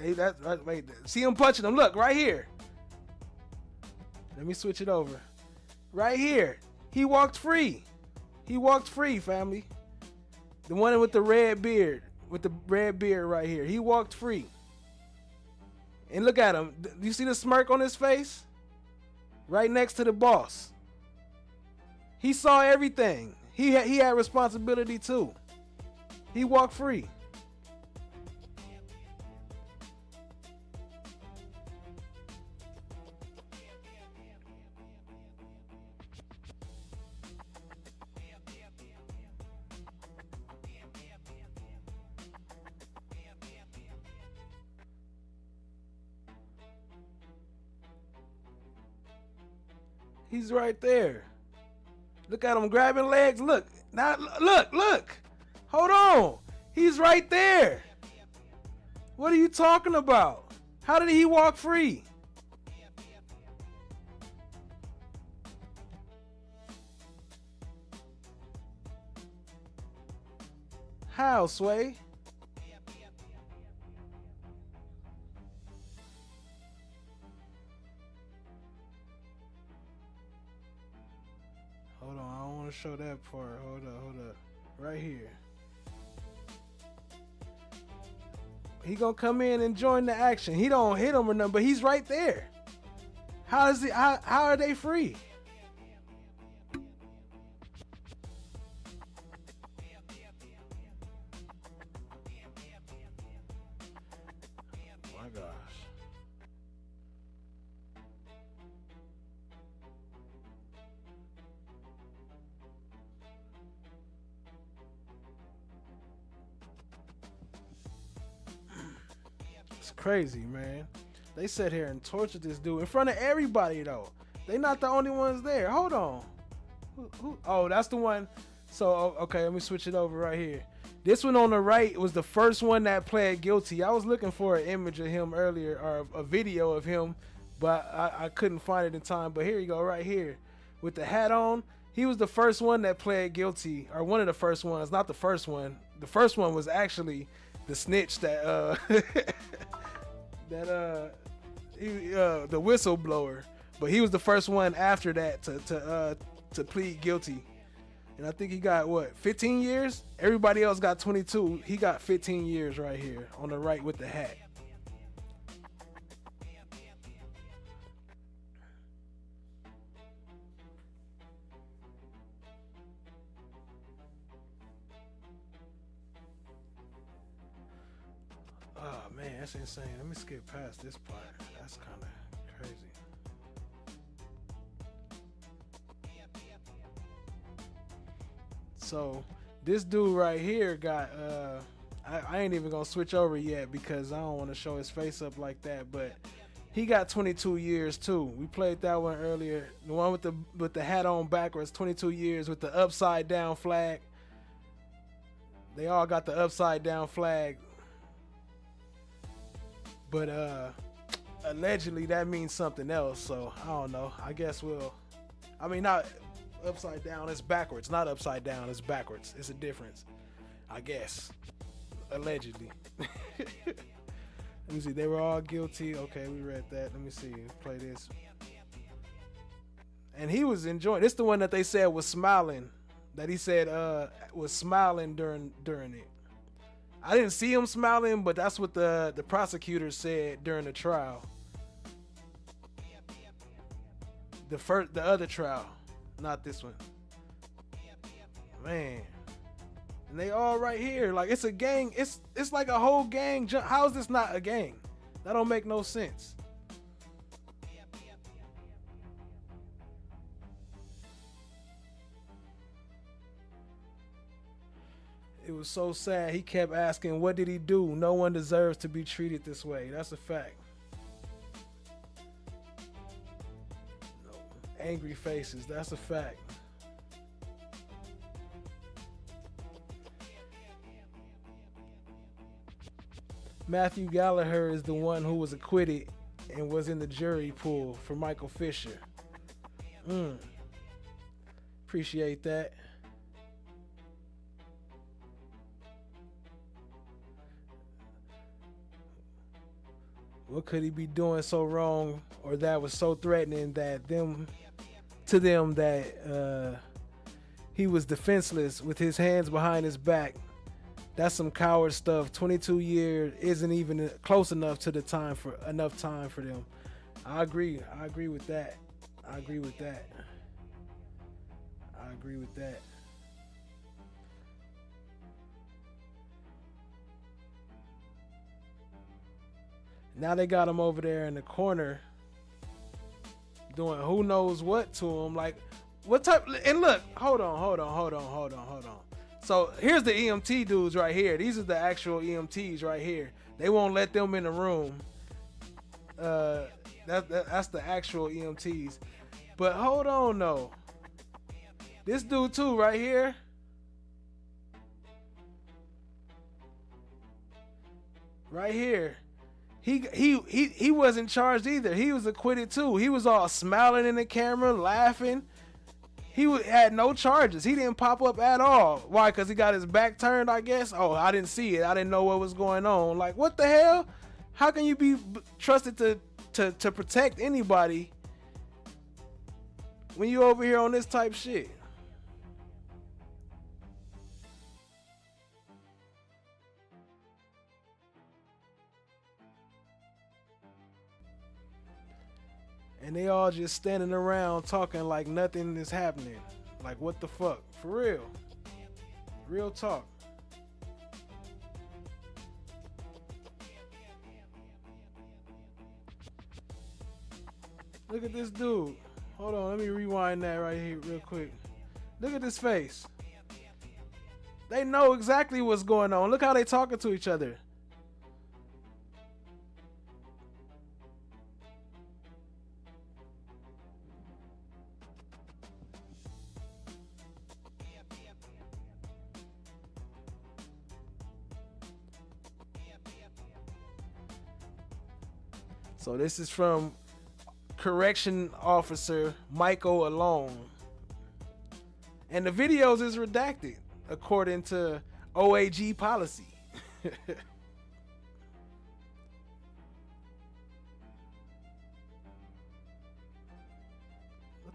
[SPEAKER 15] Hey, wait, see him punching him. Look, right here. Let me switch it over. Right here, he walked free. He walked free, family. The one with the red beard, right here. He walked free. And look at him. Do you see the smirk on his face? Right next to the boss. He saw everything. He had responsibility too. He walked free. He's right there. Look at him grabbing legs. Look. Now look. Hold on. He's right there. What are you talking about? How did he walk free? How, Sway? Hold on, I don't want to show that part. Hold up. Right here. He gonna come in and join the action. He don't hit him or nothing, but he's right there. How are they free? My gosh. It's crazy, man. They sat here and tortured this dude in front of everybody, though. They not the only ones there. Hold on. Who? Oh, that's the one. So, okay, let me switch it over right here. This one on the right was the first one that pled guilty. I was looking for an image of him earlier, or a video of him, but I couldn't find it in time. But here you go, right here. With the hat on, he was the first one that pled guilty, or one of the first ones, not the first one. The first one was actually the snitch that the whistleblower, but he was the first one after that to plead guilty. And I think he got 15 years? Everybody else got 22. He got 15 years right here on the right with the hat. Oh man, that's insane. Let me skip past this part. That's kind of crazy. So this dude right here got I ain't even gonna switch over yet because I don't want to show his face up like that, but he got 22 years too. We played that one earlier. The one with the hat on backwards, 22 years with the upside down flag. They all got the upside down flag. But allegedly that means something else, so I don't know. I guess not upside down, it's backwards. Not upside down, it's backwards. It's a difference, I guess. Allegedly. Let me see, they were all guilty. Okay, we read that. Let me see, play this. And he was enjoying, this the one that they said was smiling, that he said was smiling during it. I didn't see him smiling, but that's what the prosecutor said during the trial. The other trial, not this one. Man. And they all right here. Like, it's a gang. It's like a whole gang. How is this not a gang? That don't make no sense. It was so sad. He kept asking, what did he do? No one deserves to be treated this way. That's a fact. No. Angry faces. That's a fact. Matthew Gallagher is the one who was acquitted and was in the jury pool for Michael Fisher. Appreciate that. What could he be doing so wrong or that was so threatening that he was defenseless with his hands behind his back. That's some coward stuff. 22 years isn't even close enough to the time for them. I agree with that. I agree with that. Now they got him over there in the corner doing who knows what to him. Like, what type? And look, hold on. So here's the EMT dudes right here. These are the actual EMTs right here. They won't let them in the room. That's the actual EMTs. But hold on though. This dude too right here. Right here. He wasn't charged either. He was acquitted too. He was all smiling in the camera, laughing. He had no charges. He didn't pop up at all. Why? Because he got his back turned, I guess. Oh, I didn't see it. I didn't know what was going on. Like, what the hell? How can you be trusted to protect anybody when you over here on this type shit? And they all just standing around talking like nothing is happening. Like, what the fuck? For real. Real talk. Look at this dude. Hold on, let me rewind that right here real quick. Look at this face. They know exactly what's going on. Look how they talking to each other. So this is from Correction Officer Michael Alone. And the videos is redacted according to OAG policy. Look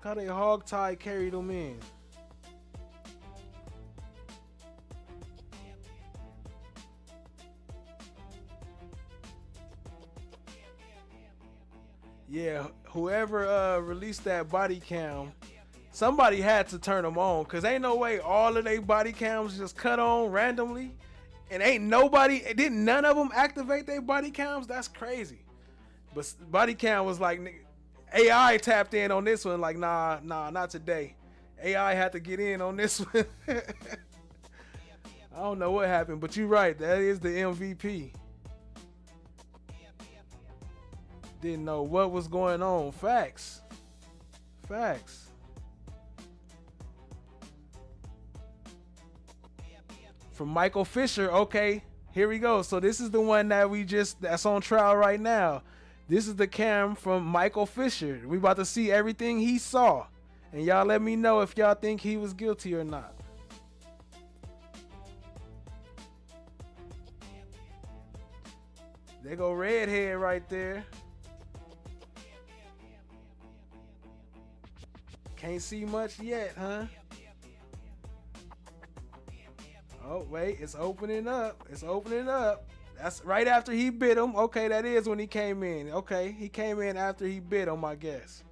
[SPEAKER 15] how they hog-tied carried them in. Yeah, whoever released that body cam, somebody had to turn them on, because ain't no way all of their body cams just cut on randomly. And didn't none of them activate their body cams? That's crazy. But body cam was like, AI tapped in on this one, like, nah, not today. AI had to get in on this one. I don't know what happened, but you're right, that is the MVP. Didn't know what was going on. Facts. From Michael Fisher. Okay, here we go. So this is the one that's on trial right now. This is the cam from Michael Fisher. We about to see everything he saw, and y'all let me know if y'all think he was guilty or not. There go redhead right there. Can't see much yet, huh? Oh, wait, it's opening up. That's right after he bit him. Okay, that is when he came in. Okay, he came in after he bit him, I guess.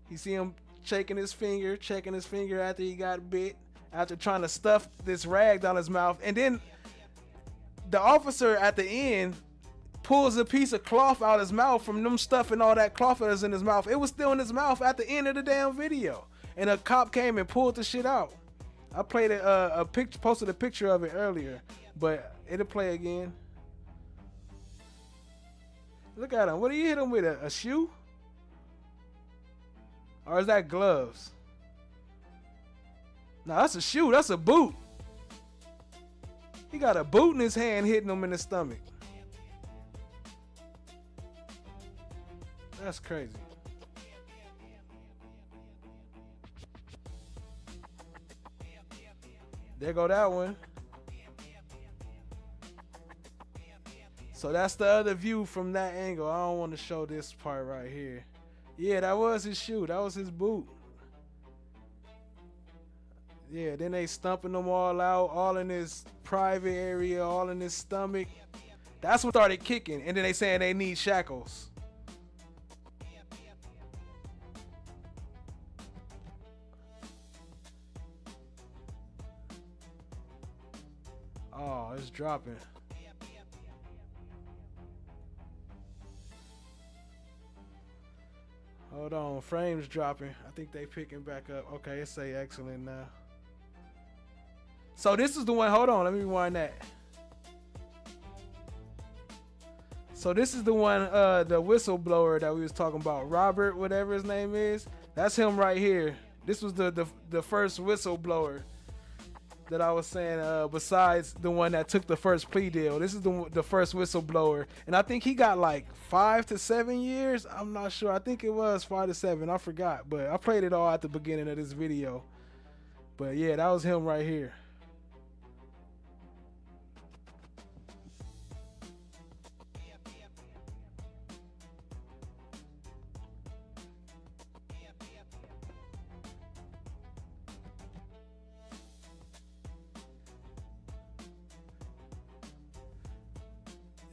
[SPEAKER 15] You see him checking his finger after he got bit, after trying to stuff this rag down his mouth. And then the officer at the end pulls a piece of cloth out his mouth from them stuffing all that cloth that was in his mouth. It was still in his mouth at the end of the damn video. And a cop came and pulled the shit out. I played posted a picture of it earlier, but it'll play again. Look at him. What do you hit him with? A shoe? Or is that gloves? No, that's a shoe. That's a boot. He got a boot in his hand hitting him in the stomach. That's crazy. There go that one. So that's the other view from that angle. I don't want to show this part right here. Yeah, that was his shoe. That was his boot. Yeah, then they stumping them all out, all in his private area, all in his stomach. That's what started kicking. And then they saying they need shackles. Oh, it's dropping. Hold on, frames dropping. I think they picking back up. Okay, it say excellent now. So this is the one, hold on, let me rewind that. So this is the one, the whistleblower that we was talking about, Robert, whatever his name is. That's him right here. This was the first whistleblower that I was saying, besides the one that took the first plea deal. This is the first whistleblower. And I think he got like 5 to 7 years. I'm not sure. I think it was 5 to 7. I forgot. But I played it all at the beginning of this video. But yeah, that was him right here.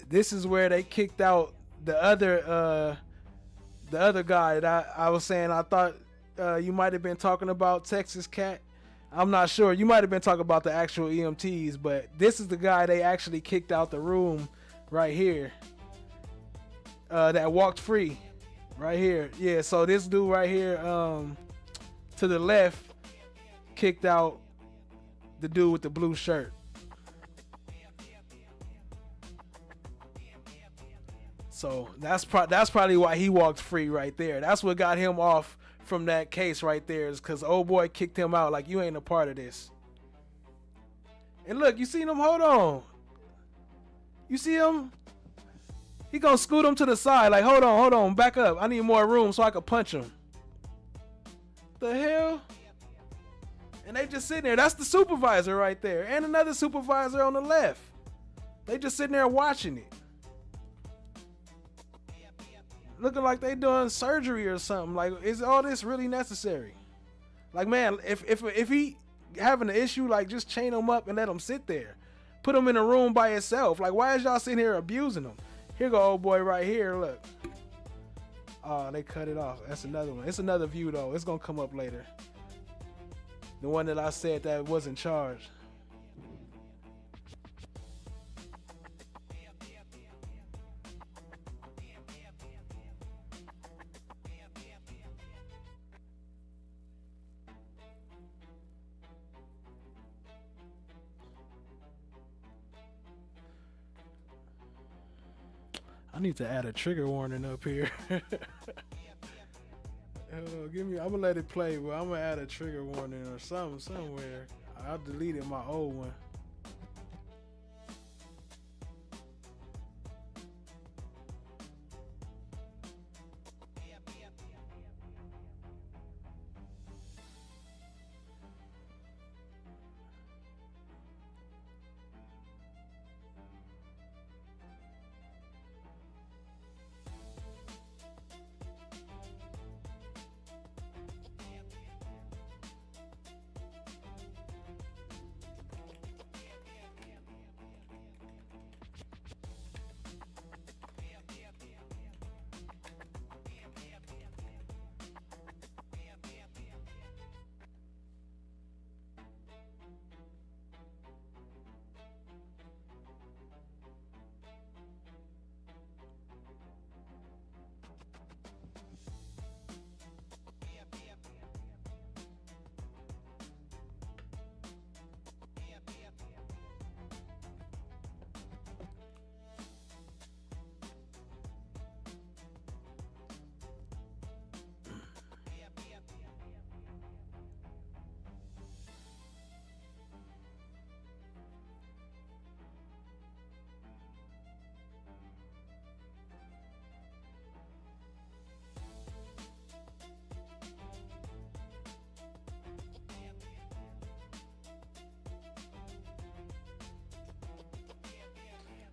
[SPEAKER 15] This is where they kicked out the other guy that I was saying. I thought you might have been talking about Texas Cat. I'm not sure. You might have been talking about the actual EMTs, but this is the guy they actually kicked out the room right here. That walked free right here. Yeah, so this dude right here to the left kicked out the dude with the blue shirt. So that's probably why he walked free right there. That's what got him off from that case right there, is because old boy kicked him out like, you ain't a part of this. And look, you seen him? Hold on. You see him? He gonna scoot him to the side like, hold on, back up. I need more room so I can punch him. The hell? And they just sitting there. That's the supervisor right there. And another supervisor on the left. They just sitting there watching it. Looking like they doing surgery or something. Like, is all this really necessary? Like, man, if he having an issue, like, just chain him up and let him sit there. Put him in a room by himself. Like, why is y'all sitting here abusing him? Here go old boy right here, look. Oh, they cut it off. That's another one. It's another view, though. It's gonna come up later. The one that I said that wasn't charged. I need to add a trigger warning up here. I'm gonna let it play, but I'm gonna add a trigger warning or something somewhere. I deleted my old one.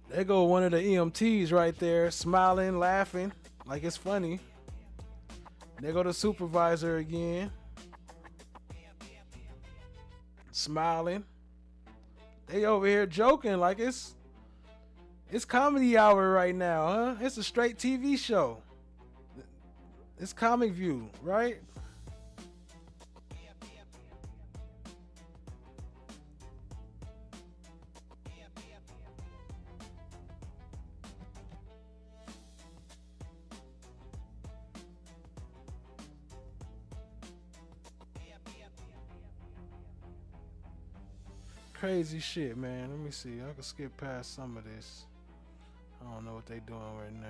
[SPEAKER 15] There go one of the EMTs right there, smiling, laughing, like it's funny. There go the supervisor again. smiling. They over here joking like it's comedy hour right now, huh? It's a straight TV show. It's Comic View, right? Crazy shit, man. Let me see. I can skip past some of this. I don't know what they doing right now.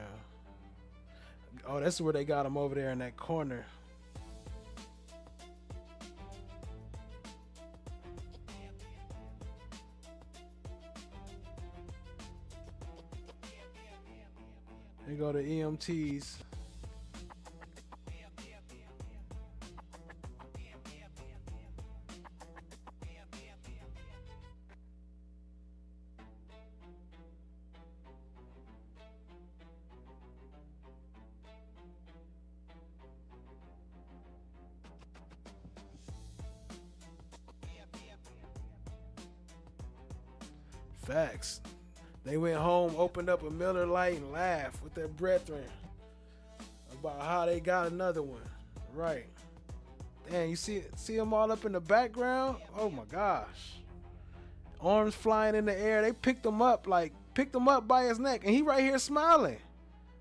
[SPEAKER 15] Oh, that's where they got him over there in that corner. They go to EMTs. Facts. They went home, opened up a Miller Lite, and laughed with their brethren about how they got another one. Right. Damn, you see them all up in the background? Oh my gosh. Arms flying in the air. They picked him up by his neck, and he right here smiling.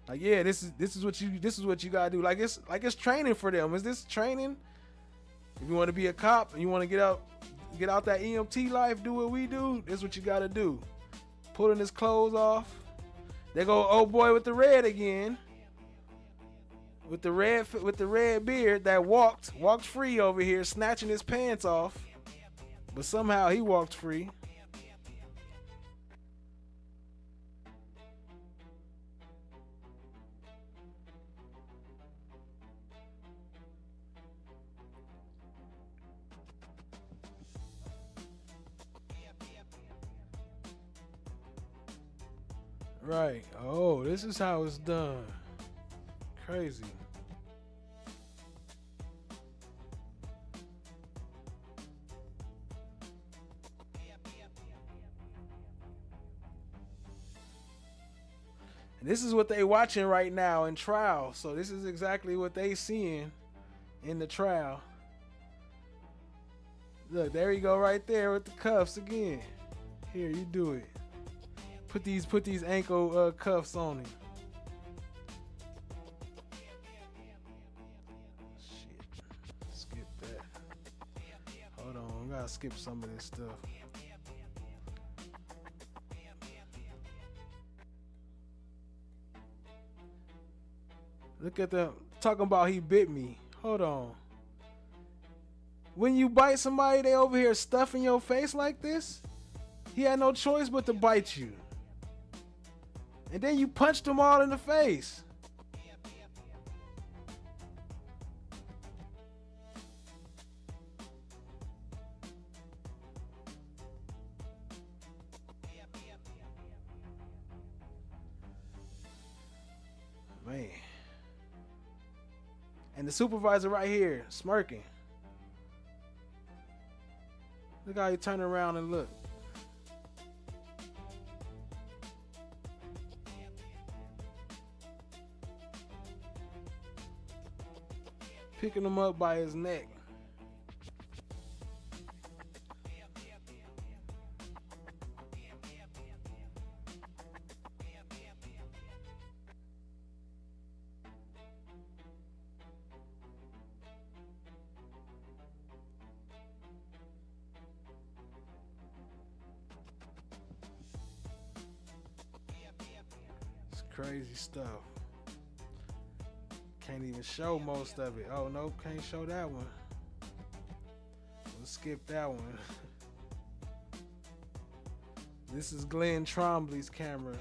[SPEAKER 15] Like, yeah, this is what you gotta do. Like it's training for them. Is this training? If you want to be a cop and you want to get out that EMT life, do what we do, this is what you gotta do. Pulling his clothes off. There go old boy with the red again. With the red beard that walked free over here, snatching his pants off. But somehow he walked free. Right. Oh, this is how it's done. Crazy. And this is what they watching right now in trial. So this is exactly what they seeing in the trial. Look, there you go right there with the cuffs again. Here, you do it. Put these ankle cuffs on him. Shit. Skip that. Hold on, I gotta skip some of this stuff. Look at them talking about he bit me. Hold on. When you bite somebody, they over here stuffing your face like this? He had no choice but to bite you. And then you punched them all in the face. Man. And the supervisor right here, smirking. Look how he turned around and looked. Picking him up by his neck. It's crazy stuff. Can't even show most of it. Oh, nope, can't show that one. Let's skip that one. This is Glenn Trombley's camera.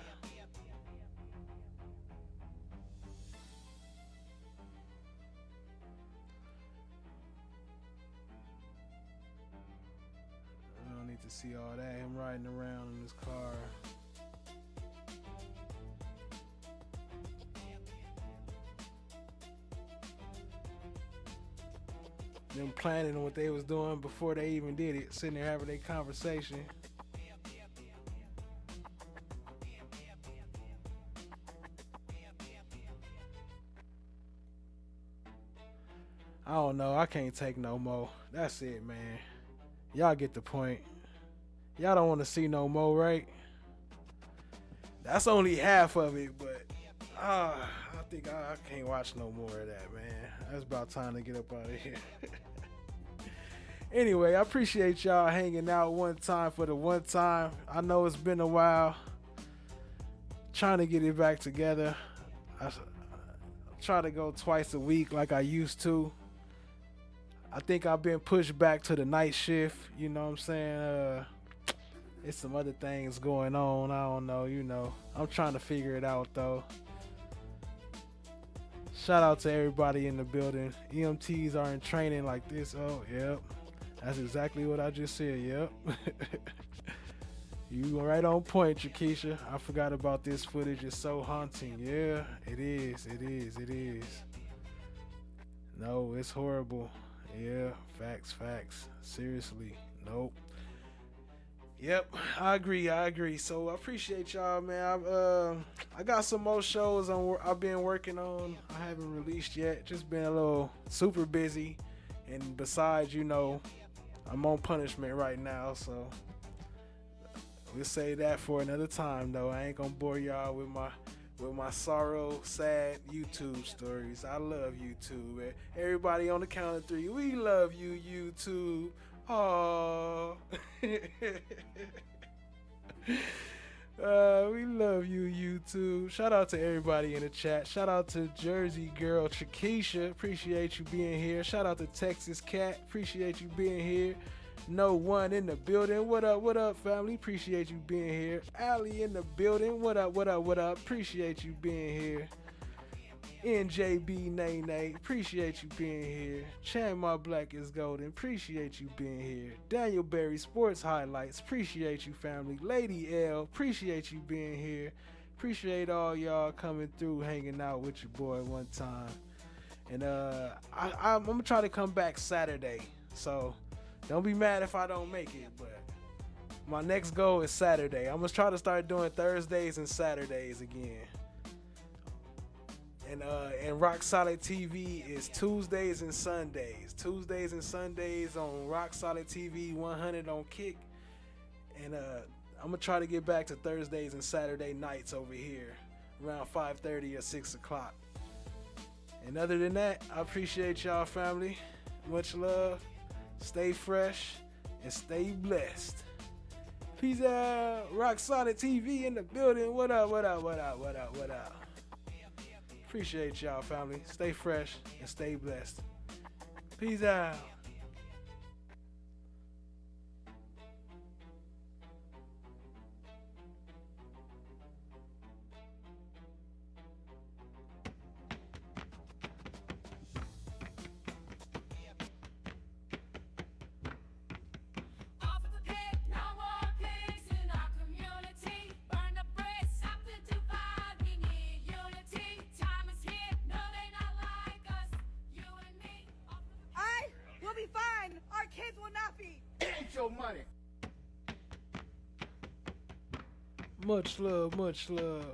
[SPEAKER 15] I don't need to see all that. Him riding around in his car. them planning on what they was doing before they even did it, sitting there having their conversation. I don't know. I can't take no more. That's it, man. Y'all get the point. Y'all don't want to see no more, right? That's only half of it, but I think I can't watch no more of that, man. That's about time to get up out of here. Anyway, I appreciate y'all hanging out one time for the one time. I know it's been a while. Trying to get it back together. I try to go twice a week like I used to. I think I've been pushed back to the night shift. You know what I'm saying? It's some other things going on. I don't know. You know, I'm trying to figure it out though. Shout out to everybody in the building. EMTs are in training like this. Oh, yep. That's exactly what I just said. Yep. You were right on point, Jakisha. I forgot about this footage. It's so haunting. Yeah, it is. It is. It is. No, it's horrible. Yeah, facts. Seriously. Nope. Yep, I agree. So I appreciate y'all, man. I got some more shows I've been working on. I haven't released yet. Just been a little super busy. And besides, you know, I'm on punishment right now, so we'll say that for another time though. I ain't gonna bore y'all with my sorrow, sad YouTube stories. I love YouTube. Everybody on the count of 3, we love you, YouTube. Aww. We love you, YouTube. Shout out to everybody in the chat. Shout out to Jersey girl Trikisha. Appreciate you being here. Shout out to Texas Cat. Appreciate you being here. No One in the building. What up, family? Appreciate you being here. Allie in the building. What up? Appreciate you being here. NJB Nene, appreciate you being here. Chan My Black is Golden, appreciate you being here. Daniel Berry Sports Highlights, appreciate you, family. Lady L, appreciate you being here. Appreciate all y'all coming through, hanging out with your boy one time. And I'm gonna try to come back Saturday, so don't be mad if I don't make it, but my next goal is Saturday. I'm gonna try to start doing Thursdays and Saturdays again. And Rock Solid TV is Tuesdays and Sundays. Tuesdays and Sundays on Rock Solid TV, 100 on Kick. And I'm going to try to get back to Thursdays and Saturday nights over here around 5:30 or 6 o'clock. And other than that, I appreciate y'all, family. Much love. Stay fresh and stay blessed. Peace out. Rock Solid TV in the building. What up? Appreciate y'all, family. Stay fresh and stay blessed. Peace out. Much love.